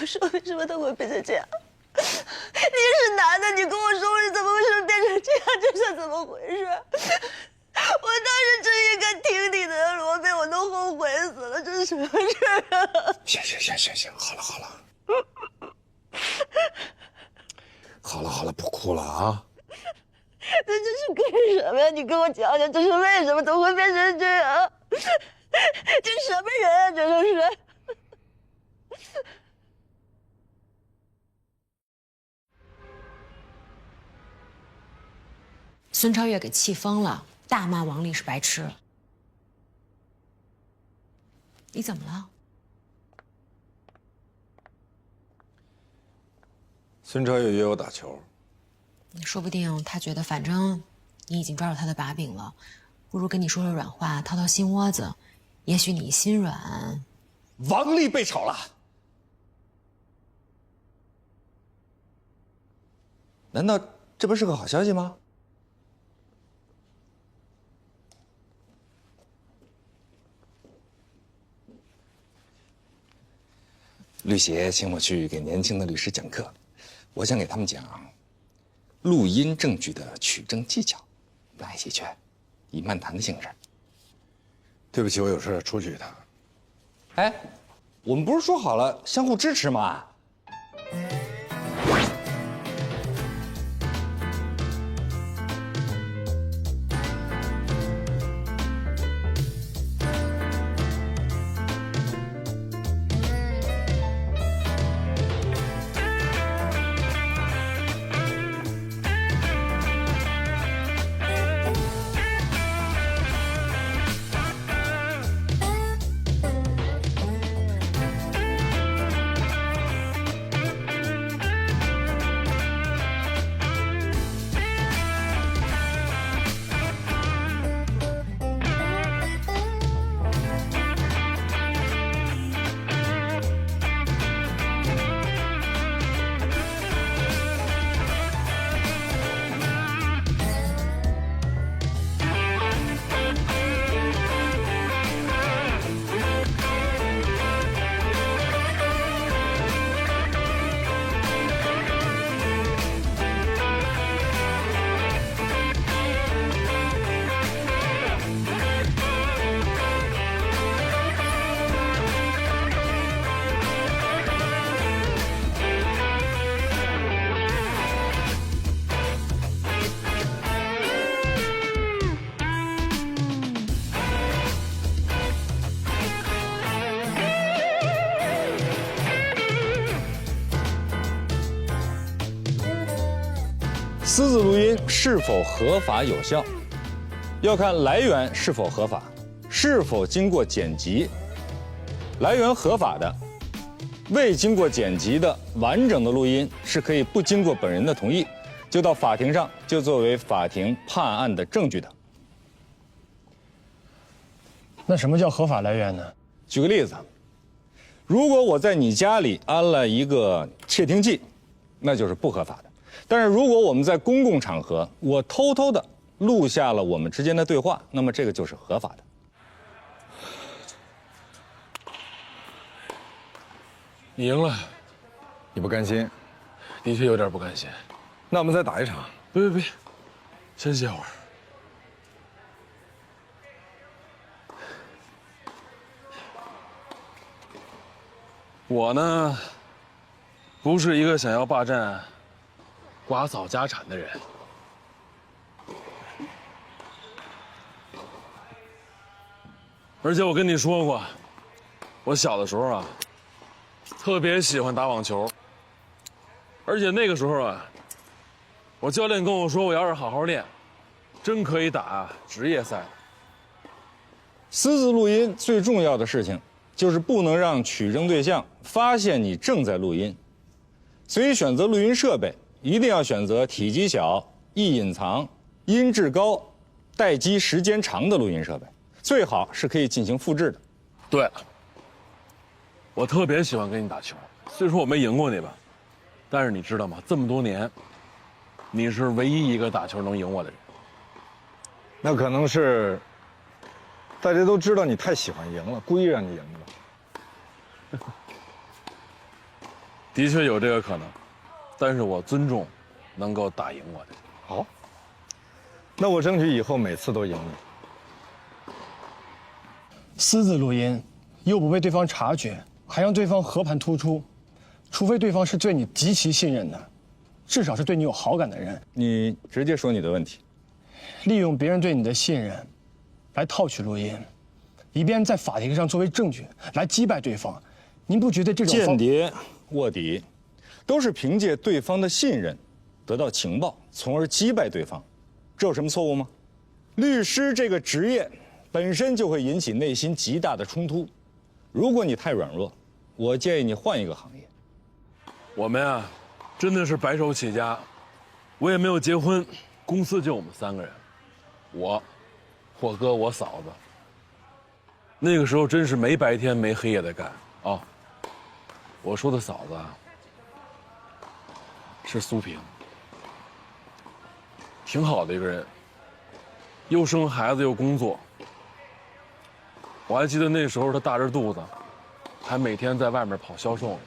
说，为什么他会变成这样？你是男的，你跟我说我是怎么回事变成这样，这是怎么回事？我当时真应该听你的，罗宾，我都后悔死了，这是什么事啊？行，好了，好了，不哭了啊。那这是干什么呀？你跟我讲讲，这是为什么？怎么会变成这样？这什么人啊？这都是。孙超越给气疯了，大骂王丽是白痴。你怎么了？孙超越约我打球，说不定他觉得反正你已经抓住他的把柄了，不如跟你说说软话，掏掏心窝子，也许你心软。王丽被炒了，难道这不是个好消息吗？律协请我去给年轻的律师讲课，我想给他们讲录音证据的取证技巧，来一起去，以漫谈的性质。对不起，我有事出去一趟。哎，我们不是说好了相互支持吗？私自录音是否合法有效，要看来源是否合法，是否经过剪辑。来源合法的，未经过剪辑的完整的录音是可以不经过本人的同意，就到法庭上就作为法庭判案的证据的。那什么叫合法来源呢？举个例子，如果我在你家里安了一个窃听器，那就是不合法的。但是如果我们在公共场合，我偷偷的录下了我们之间的对话，那么这个就是合法的。你赢了，你不甘心？的确有点不甘心。那我们再打一场。别，先歇会儿。我呢，不是一个想要霸占寡嫂家产的人。而且我跟你说过，我小的时候啊，特别喜欢打网球。而且那个时候啊，我教练跟我说，我要是好好练，真可以打职业赛。私自录音最重要的事情，就是不能让取证对象发现你正在录音。所以选择录音设备一定要选择体积小、易隐藏、音质高、待机时间长的录音设备，最好是可以进行复制的。对了，我特别喜欢跟你打球，虽说我没赢过你吧，但是你知道吗？这么多年，你是唯一一个打球能赢我的人。那可能是大家都知道你太喜欢赢了，故意让你赢的。的确有这个可能，但是我尊重能够打赢我的。好，那我争取以后每次都赢你。私自录音，又不被对方察觉，还让对方和盘突出，除非对方是对你极其信任的，至少是对你有好感的人。你直接说你的问题。利用别人对你的信任，来套取录音，以便在法庭上作为证据来击败对方。您不觉得这种间谍、卧底，都是凭借对方的信任，得到情报，从而击败对方，这有什么错误吗？律师这个职业本身就会引起内心极大的冲突。如果你太软弱，我建议你换一个行业。我们啊，真的是白手起家，我也没有结婚，公司就我们3个人，我哥、我嫂子。那个时候真是没白天没黑夜的干啊。我说的嫂子啊，是苏萍，挺好的一个人，又生孩子又工作。我还记得那时候她大着肚子，还每天在外面跑销售呢。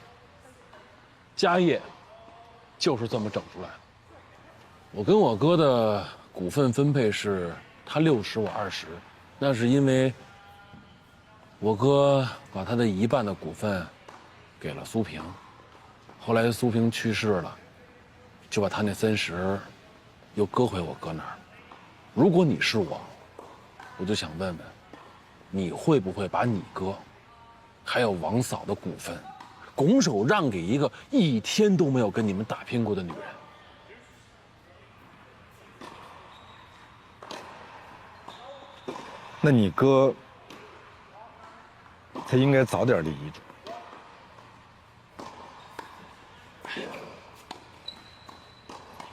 家业就是这么整出来的。我跟我哥的股份分配是他60我20，那是因为我哥把他的1半的股份给了苏萍，后来苏萍去世了，就把他那30又搁回我哥那儿。如果你是我，我就想问问，你会不会把你哥还有王嫂的股份拱手让给一个1天都没有跟你们打拼过的女人？那你哥，他应该早点立遗嘱。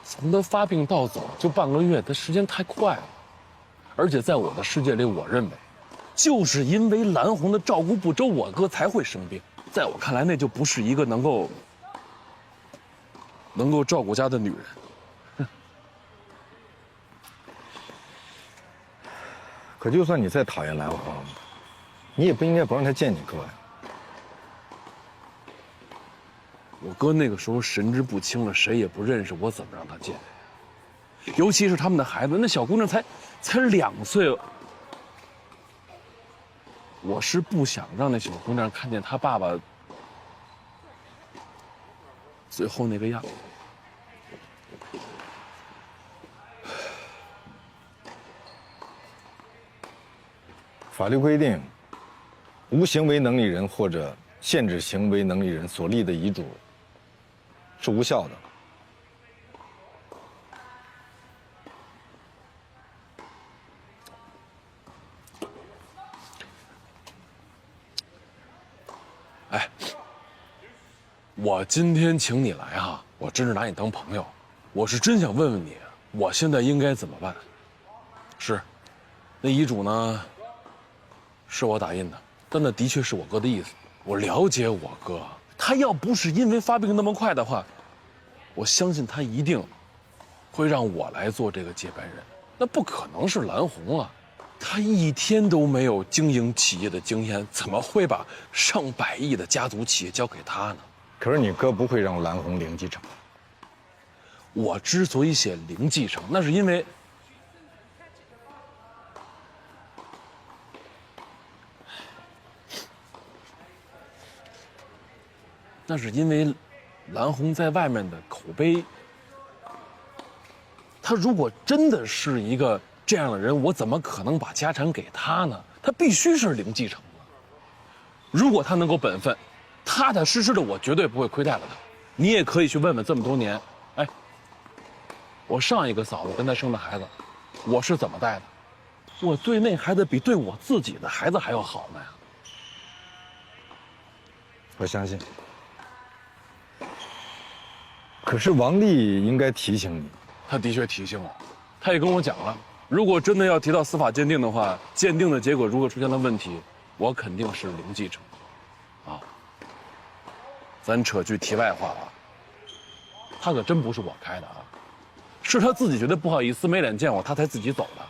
从他发病到走就半个月，他时间太快了。而且在我的世界里，我认为，就是因为蓝红的照顾不周，我哥才会生病。在我看来，那就不是一个能够照顾家的女人。可就算你再讨厌蓝红，你也不应该不让他见你哥呀。我哥那个时候神志不清了，谁也不认识，我怎么让他见？尤其是他们的孩子，那小姑娘才2岁。我是不想让那小姑娘看见她爸爸最后那个样子。法律规定，无行为能力人或者限制行为能力人所立的遗嘱是无效的。哎，我今天请你来哈，我真是拿你当朋友，我是真想问问你，我现在应该怎么办？是，那遗嘱呢，是我打印的，但那的确是我哥的意思。我了解我哥，他要不是因为发病那么快的话，我相信他一定会让我来做这个接班人。那不可能是蓝红啊，他1天都没有经营企业的经验，怎么会把上百亿的家族企业交给他呢？可是你哥不会让蓝红零继承。我之所以写零继承，那是因为蓝红在外面的口碑，他如果真的是一个这样的人，我怎么可能把家产给他呢？他必须是零继承的。如果他能够本分，踏踏实实的，我绝对不会亏待了他。你也可以去问问这么多年，哎，我上一个嫂子跟他生的孩子，我是怎么带的？我对那孩子比对我自己的孩子还要好呢呀。我相信。可是王丽应该提醒你。他的确提醒我，他也跟我讲了，如果真的要提到司法鉴定的话，鉴定的结果如果出现了问题，我肯定是零继承。啊，咱扯句题外话啊，他可真不是我开的啊，是他自己觉得不好意思没脸见我，他才自己走的。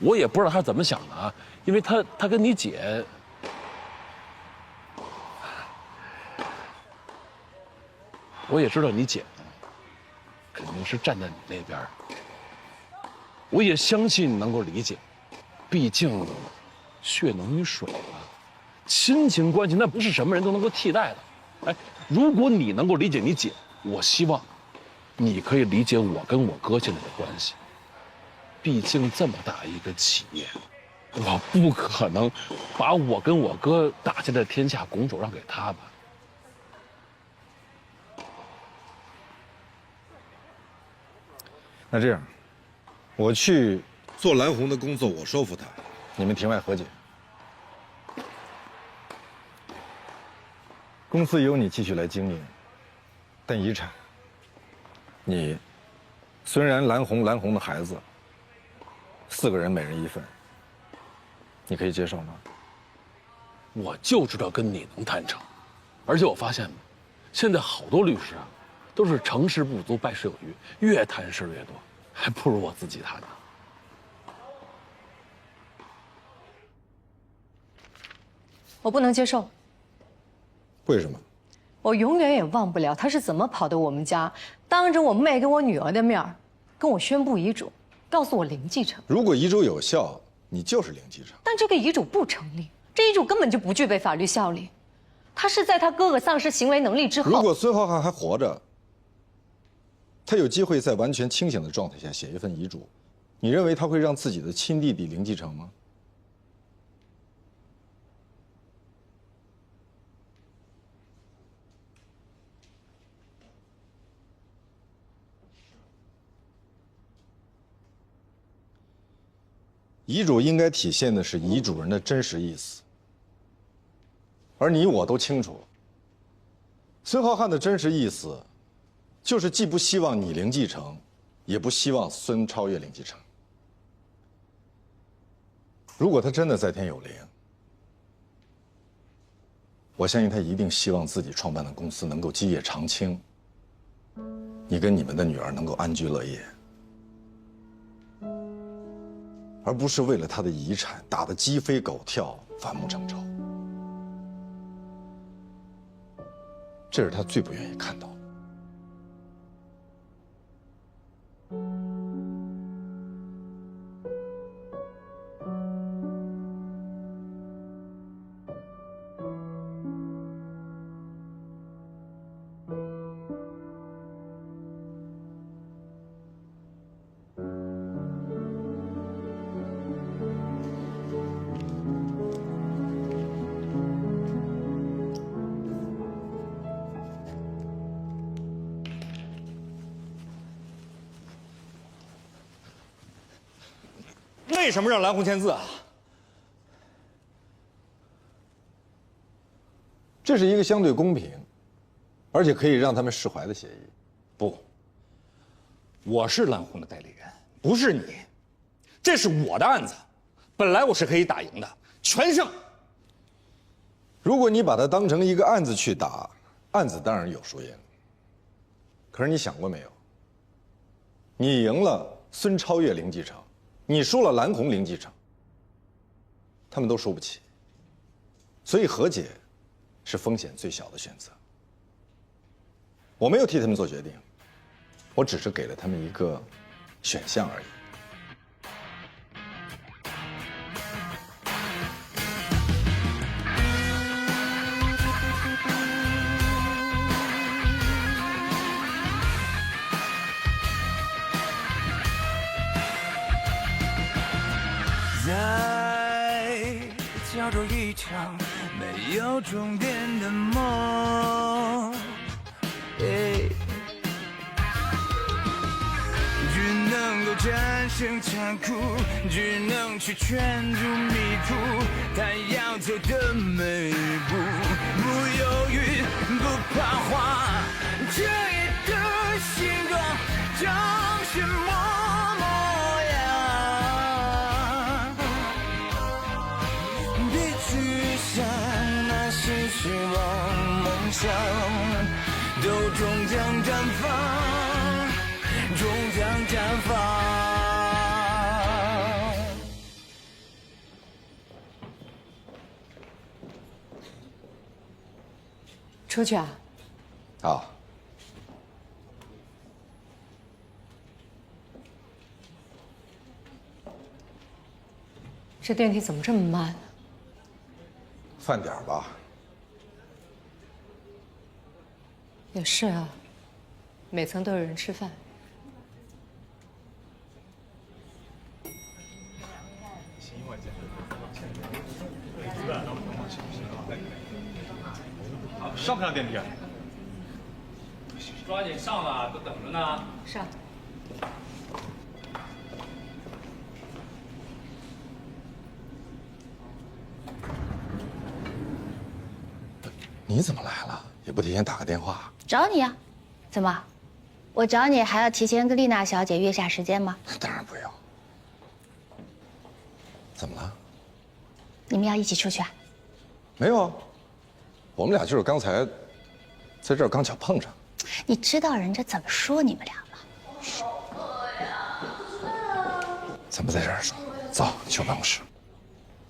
我也不知道他怎么想的啊，因为他跟你姐，我也知道你姐呢，肯定是站在你那边。我也相信你能够理解，毕竟血浓于水啊，亲情关系那不是什么人都能够替代的。哎，如果你能够理解你姐，我希望你可以理解我跟我哥现在的关系。毕竟这么大一个企业，我不可能把我跟我哥打下的天下拱手让给他吧。那这样，我去做蓝红的工作，我说服他，你们庭外和解。公司由你继续来经营，但遗产，你虽然蓝红的孩子，4个人每人1份，你可以接受吗？我就知道跟你能谈成，而且我发现，现在好多律师啊，都是成事不足败事有余，越谈事越多，还不如我自己谈呢。我不能接受。为什么？我永远也忘不了他是怎么跑到我们家，当着我妹跟我女儿的面儿，跟我宣布遗嘱，告诉我零继承。如果遗嘱有效，你就是零继承。但这个遗嘱不成立，这遗嘱根本就不具备法律效力。他是在他哥哥丧失行为能力之后。如果孙浩瀚还活着，他有机会在完全清醒的状态下写一份遗嘱，你认为他会让自己的亲弟弟零继承吗？遗嘱应该体现的是遗嘱人的真实意思，而你我都清楚，孙浩瀚的真实意思，就是既不希望你零继承，也不希望孙超越零继承。如果他真的在天有灵，我相信他一定希望自己创办的公司能够基业长青，你跟你们的女儿能够安居乐业。而不是为了他的遗产打得鸡飞狗跳、反目成仇，这是他最不愿意看到的。为什么让蓝红签字啊？这是一个相对公平，而且可以让他们释怀的协议。不，我是蓝红的代理人，不是你。这是我的案子，本来我是可以打赢的，全胜。如果你把它当成一个案子去打，案子当然有输赢。可是你想过没有？你赢了孙超越零继承，你输了蓝红零继承，他们都输不起。所以和解是风险最小的选择。我没有替他们做决定，我只是给了他们一个选项而已。叫做一场没有终点的梦，只能够战胜残酷，只能去圈住迷途，但要走的每一步，不犹豫，不彷徨，这夜的星光将是模样，别去想那些希望梦想，都终将绽放，终将绽放。出去啊？啊，这电梯怎么这么慢？饭点吧。也是啊，每层都有人吃饭。好，上不上电梯啊？抓紧上了，都等着呢。上。你怎么来了？也不提前打个电话。找你啊？怎么？我找你还要提前跟丽娜小姐约下时间吗？当然不要。怎么了？你们要一起出去啊？没有啊，我们俩就是刚才在这儿刚巧碰上。你知道人家怎么说你们俩吗？咱们在这儿说，走，去我办公室。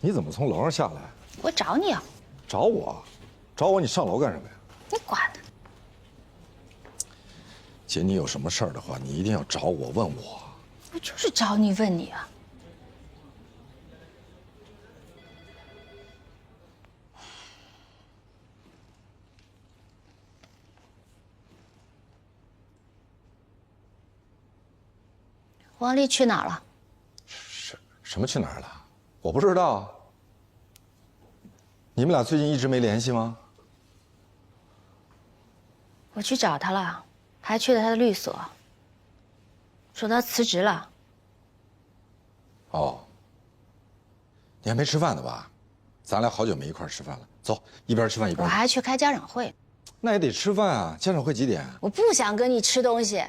你怎么从楼上下来？我找你啊。找我？找我？你上楼干什么呀？你管呢？姐，你有什么事儿的话，你一定要找我问我。我就是找你问你啊。王丽去哪儿了？什么去哪儿了？我不知道。你们俩最近一直没联系吗？我去找她了，还去了她的律所，说她辞职了。哦，你还没吃饭呢吧？咱俩好久没一块儿吃饭了，走，一边吃饭一边。我还去开家长会。那也得吃饭啊，家长会几点？我不想跟你吃东西。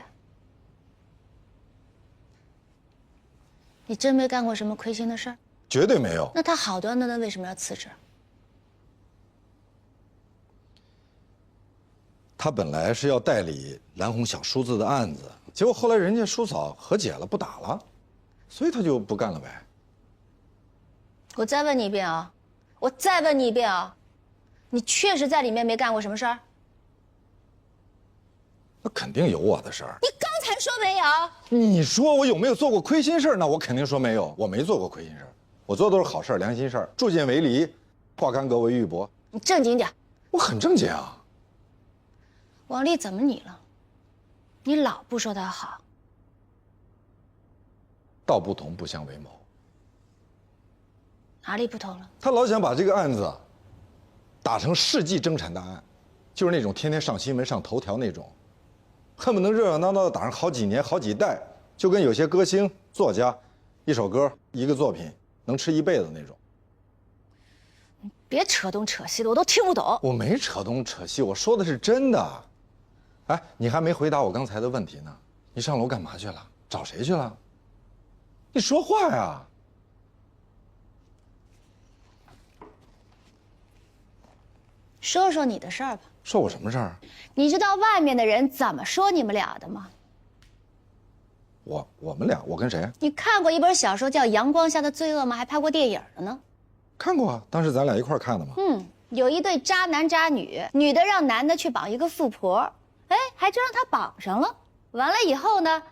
你真没干过什么亏心的事儿？绝对没有。那他好端端的为什么要辞职？他本来是要代理蓝红小叔子的案子，结果后来人家叔嫂和解了，不打了，所以他就不干了呗。我再问你一遍啊！我再问你一遍啊！你确实在里面没干过什么事儿？那肯定有我的事儿。你刚才说没有。你说我有没有做过亏心事儿？那我肯定说没有，我没做过亏心事儿，我做的都是好事儿、良心事儿，助犍为离，化干戈为玉帛。你正经点。我很正经啊。王丽怎么你了？你老不说她好。道不同不相为谋。哪里不同了？他老想把这个案子打成世纪争产大案，就是那种天天上新闻、上头条那种，恨不能热热闹闹的打上好几年、好几代，就跟有些歌星、作家，一首歌、一个作品能吃一辈子那种。别扯东扯西的，我都听不懂。我没扯东扯西，我说的是真的。哎，你还没回答我刚才的问题呢。你上楼干嘛去了？找谁去了？你说话呀！说说你的事儿吧。说我什么事儿？你知道外面的人怎么说你们俩的吗？我们俩，我跟谁？你看过一本小说叫《阳光下的罪恶》吗？还拍过电影了呢。看过啊，当时咱俩一块儿看的嘛。有一对渣男渣女，女的让男的去绑一个富婆，哎，还真让他绑上了。完了以后呢，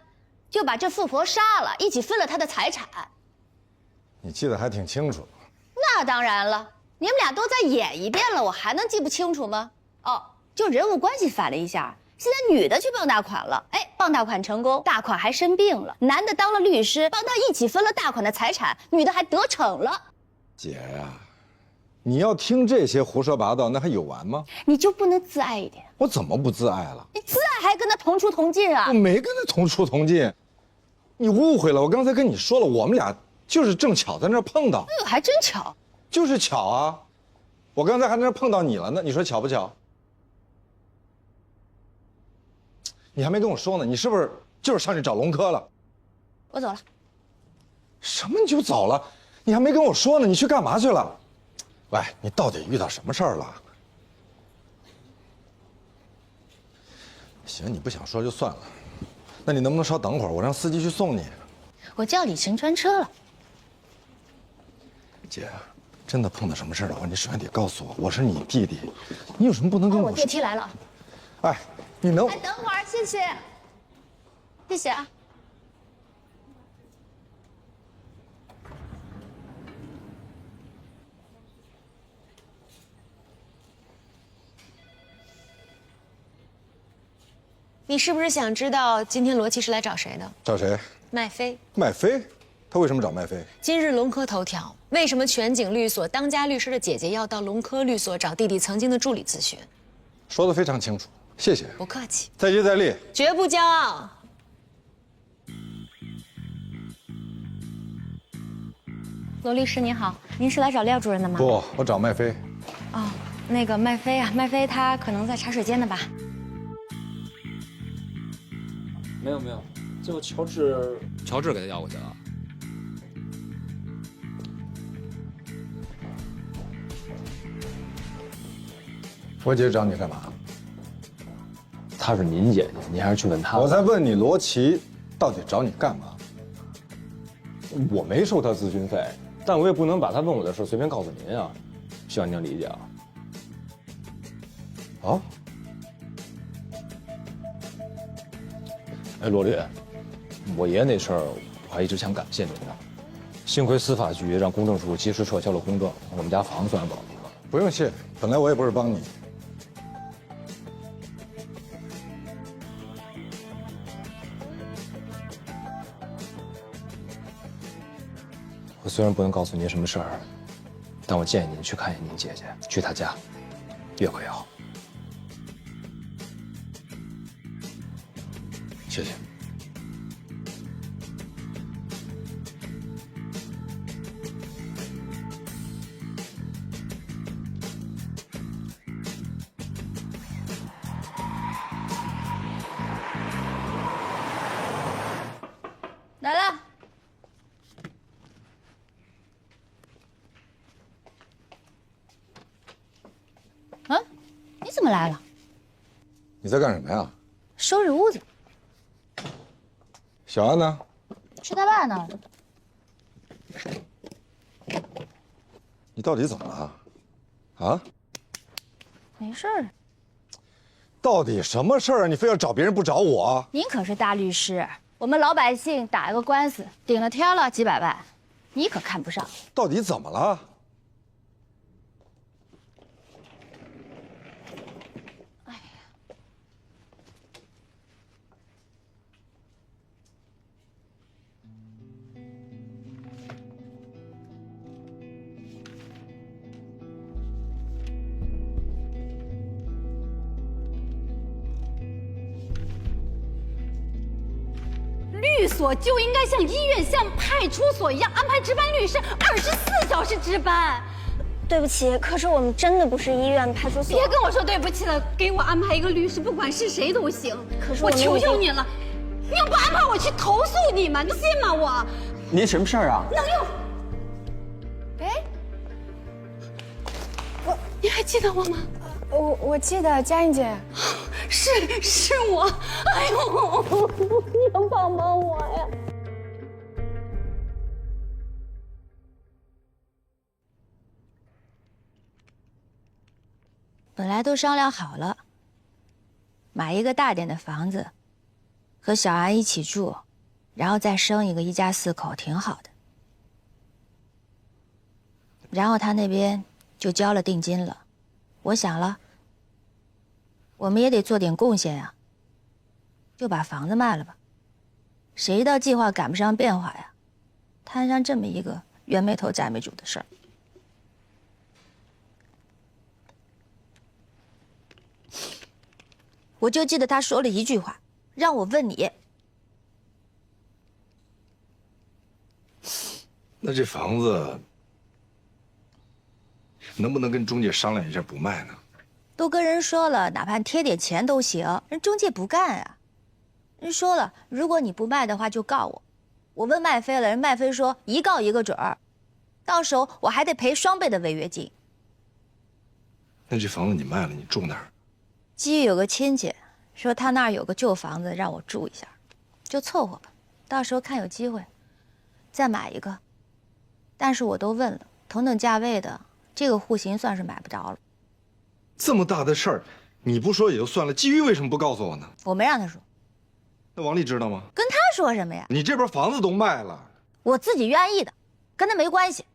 就把这富婆杀了，一起分了她的财产。你记得还挺清楚。那当然了，你们俩都再演一遍了，我还能记不清楚吗？哦，就人物关系反了一下。现在女的去傍大款了，哎，傍大款成功，大款还生病了，男的当了律师，帮他一起分了大款的财产，女的还得逞了。姐呀，你要听这些胡说八道，那还有完吗？你就不能自爱一点？我怎么不自爱了？你自爱还跟他同出同进啊？我没跟他同出同进，你误会了。我刚才跟你说了，我们俩就是正巧在那儿碰到。哎呦，还真巧。就是巧啊，我刚才还在那儿碰到你了呢，你说巧不巧？你还没跟我说呢，你是不是就是上去找龙科了？我走了。什么你就走了？你还没跟我说呢，你去干嘛去了？喂，你到底遇到什么事儿了？行，你不想说就算了，那你能不能稍等会儿，我让司机去送你？我叫李晨专车了。姐，真的碰到什么事儿的话，你首先得告诉我，我是你弟弟，你有什么不能跟我说？我电梯来了。哎，你能？哎，等会儿，谢谢，谢谢啊。你是不是想知道今天罗琦是来找谁的？找谁？麦飞。麦飞？他为什么找麦飞？今日龙科头条：为什么全景律所当家律师的姐姐要到龙科律所找弟弟曾经的助理咨询？说得非常清楚，谢谢。不客气。再接再厉，绝不骄傲。罗律师您好，您是来找廖主任的吗？不，我找麦飞。哦，那个麦飞啊，麦飞他可能在茶水间呢吧？没有，最后乔治给他要过去了。我姐找你干嘛？她是您姐姐，您还是去问她。我在问你，罗琦到底找你干嘛？我没收她咨询费，但我也不能把她问我的事随便告诉您啊，希望您能理解啊。哦。哎，罗律，我爷爷那事儿，我还一直想感谢您呢。幸亏司法局让公证处及时撤销了公证，我们家房算是保住了。不用谢，本来我也不是帮你。我虽然不能告诉您什么事儿，但我建议您去看一眼您姐姐，去她家，越快越好。谢谢。来了。嗯，你怎么来了？你在干什么呀？收拾屋子。小安呢？去他爸那儿。你到底怎么了？啊？没事儿。到底什么事儿？你非要找别人不找我？您可是大律师，我们老百姓打一个官司，顶了天了几百万，你可看不上。到底怎么了？律所就应该像医院、像派出所一样安排值班律师，24小时值班。对不起，可是我们真的不是医院派出所。别跟我说对不起了，给我安排一个律师，不管是谁都行。可是我求求你了，你要不安排我去投诉你吗？你信吗我？您什么事儿啊？能用？哎，你还记得我吗？我记得佳音姐，是我。哎呦，你能帮帮我呀？本来都商量好了，买一个大点的房子，和小安一起住，然后再生一个一家4口，挺好的。然后他那边就交了定金了，我想了，我们也得做点贡献呀，就把房子卖了吧。谁知道计划赶不上变化呀，摊上这么一个冤没头债没主的事儿。我就记得他说了一句话，让我问你。那这房子能不能跟中介商量一下不卖呢？都跟人说了，哪怕贴点钱都行，人中介不干啊。人说了，如果你不卖的话就告我。我问麦飞了，人麦飞说一告一个准儿，到时候我还得赔2倍的违约金。那这房子你卖了，你住哪儿？基于有个亲戚说他那儿有个旧房子让我住一下，就凑合吧，到时候看有机会再买一个。但是我都问了，同等价位的这个户型算是买不着了。这么大的事儿，你不说也就算了，基于为什么不告诉我呢？我没让他说。那王丽知道吗？跟他说什么呀？你这边房子都卖了，我自己愿意的，跟他没关系。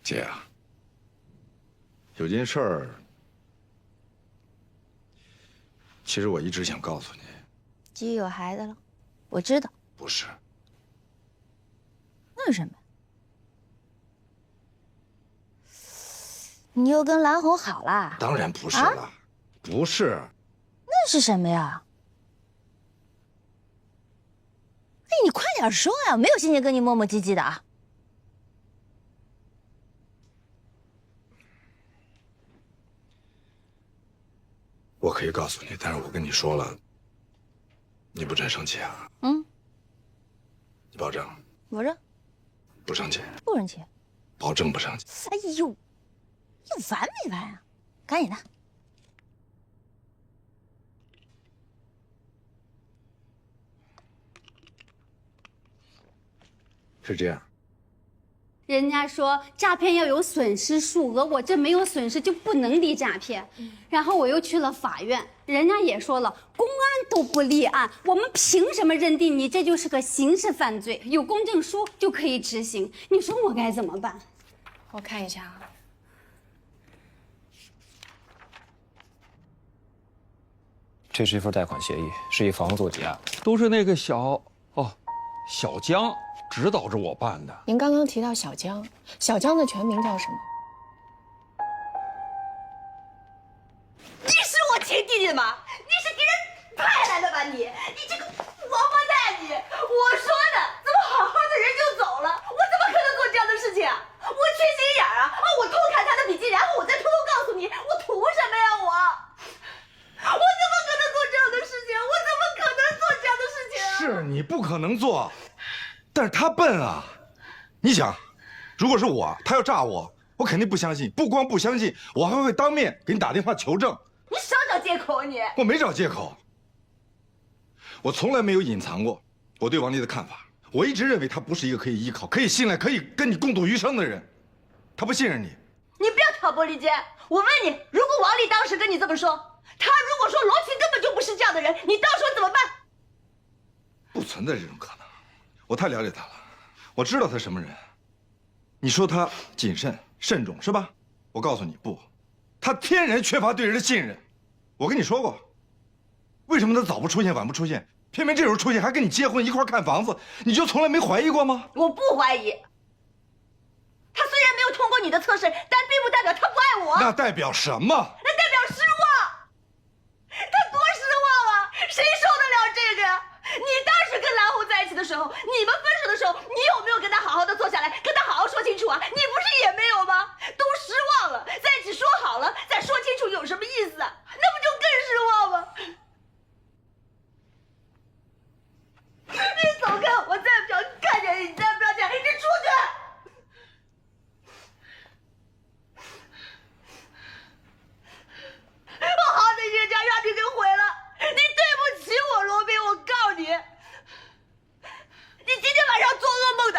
姐啊，有件事儿，其实我一直想告诉你。基于有孩子了，我知道。不是。那是什么？你又跟蓝红好啦？当然不是了，啊、不是。那是什么呀？哎，你快点说呀！没有心情跟你磨磨唧唧的啊。我可以告诉你，但是我跟你说了，你不真生气啊？嗯。你保证？保证。不生气？不生气。保证不生气。哎呦，有烦没烦啊？赶紧的。是这样。人家说诈骗要有损失数额，我这没有损失就不能立诈骗。然后我又去了法院，人家也说了，公安都不立案，我们凭什么认定你这就是个刑事犯罪？有公证书就可以执行，你说我该怎么办？我看一下啊。这是一份贷款协议，是一房做抵押，都是那个小江指导着我办的。您刚刚提到小江，小江的全名叫什么？你是我亲弟弟的吗？你是给人派来的吧你这个王八蛋你！我说的，怎么好好的人就走了？我怎么可能做这样的事情啊？我缺心眼儿啊！我偷看他的笔记，然后我再偷偷告诉你，我图什么呀我怎么可能做这样的事情？我怎么可能做这样的事情啊？是你不可能做。但是他笨啊！你想，如果是我，他要诈我，我肯定不相信。不光不相信，我还会当面给你打电话求证。你少找借口你！我没找借口，我从来没有隐藏过我对王丽的看法。我一直认为她不是一个可以依靠、可以信赖、可以跟你共度余生的人。她不信任你。你不要挑拨离间。我问你，如果王丽当时跟你这么说，她如果说罗琦根本就不是这样的人，你到时候怎么办？不存在这种可能。我太了解他了，我知道他什么人。你说他谨慎慎重是吧？我告诉你不，他天然缺乏对人的信任。我跟你说过，为什么他早不出现晚不出现，偏偏这时候出现，还跟你结婚一块看房子，你就从来没怀疑过吗？我不怀疑。他虽然没有通过你的测试，但并不代表他不爱我。那代表什么？那代表失望。他多失望啊！谁受得了这个呀？你当时跟蓝红在一起的时候，你们分手的时候，你有没有跟他好好的坐下来，跟他好好说清楚啊？你不是也没有吗？都失望了，在一起说好了，再说清楚有什么意思啊？那不就更失望吗？你走开！我再不想看见你，你再不要这样，你出去！我好的冤家让你给毁了，你对不起我，罗宾，我告你，你今天晚上做噩梦的。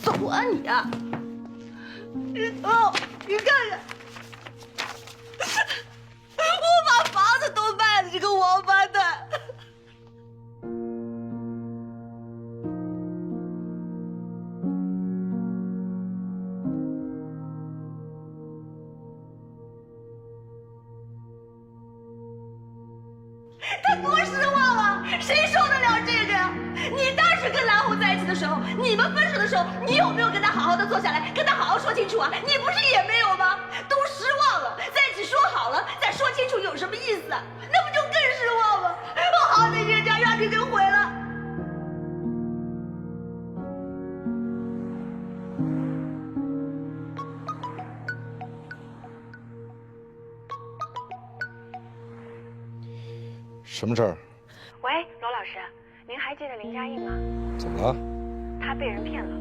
走啊你啊！你走，你看看，我把房子都卖了，这个王八蛋！他多失望啊！谁受得了这个呀？你当时跟蓝红在一起的时候，你们分手的时候，你有没有跟他好好的坐下来，跟他好好说清楚啊？你不是也没有吗？都失望了，在一起说好了，再说清楚有什么意思啊？那不就更失望吗？我好的冤家让你给毁了。什么事儿？喂，罗老师，您还记得林佳印吗？怎么了？他被人骗了。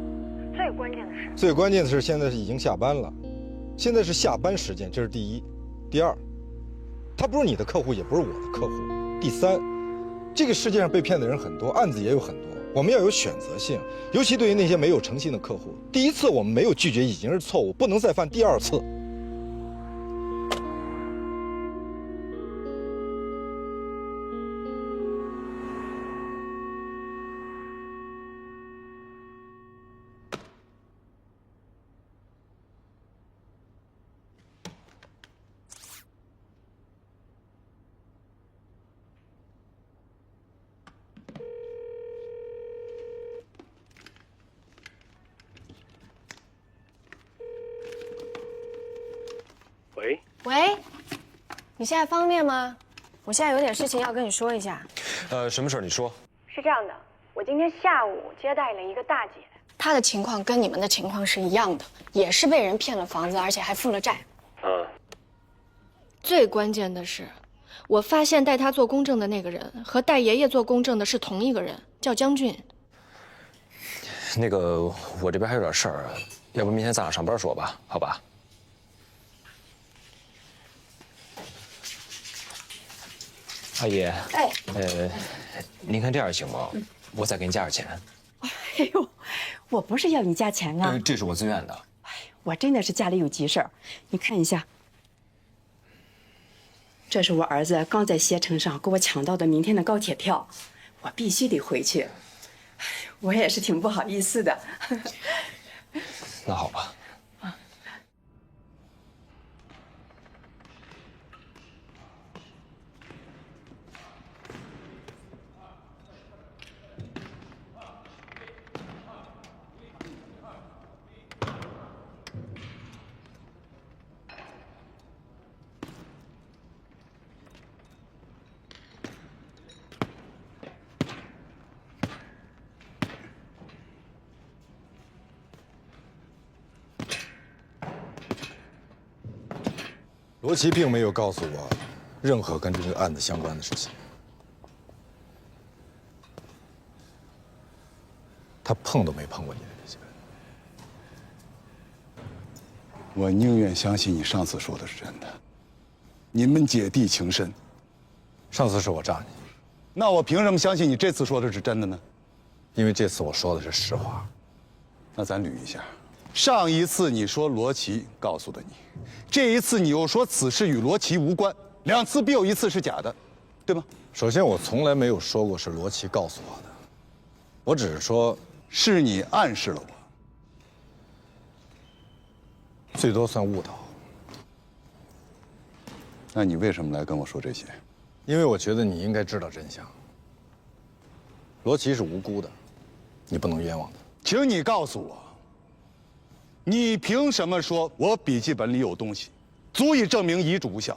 最关键的是，现在是已经下班了，现在是下班时间，这是第一。第二，他不是你的客户，也不是我的客户。第三，这个世界上被骗的人很多，案子也有很多，我们要有选择性，尤其对于那些没有诚信的客户。第一次我们没有拒绝已经是错误，不能再犯第二次。喂，喂，你现在方便吗？我现在有点事情要跟你说一下。什么事儿？你说。是这样的，我今天下午接待了一个大姐，她的情况跟你们的情况是一样的，也是被人骗了房子，而且还负了债。最关键的是，我发现带她做公证的那个人和带爷爷做公证的是同一个人，叫江俊。那个，我这边还有点事儿，要不明天咱俩上班说吧，好吧？阿姨，哎，您看这样行吗？我再给你加点钱。哎呦，我不是要你加钱啊，这是我自愿的。我真的是家里有急事儿，你看一下，这是我儿子刚在携程上给我抢到的明天的高铁票，我必须得回去。我也是挺不好意思的。那好吧。罗琦并没有告诉我任何跟这个案子相关的事情，他碰都没碰过你的这些。我宁愿相信你上次说的是真的。你们姐弟情深，上次是我诈你，那我凭什么相信你这次说的是真的呢？因为这次我说的是实话。那咱捋一下，上一次你说罗琦告诉的你，这一次你又说此事与罗琦无关，2次必有一次是假的，对吗？首先，我从来没有说过是罗琦告诉我的，我只是说是你暗示了我，最多算误导。那你为什么来跟我说这些？因为我觉得你应该知道真相。罗琦是无辜的，你不能冤枉他。请你告诉我，你凭什么说我笔记本里有东西，足以证明遗嘱无效？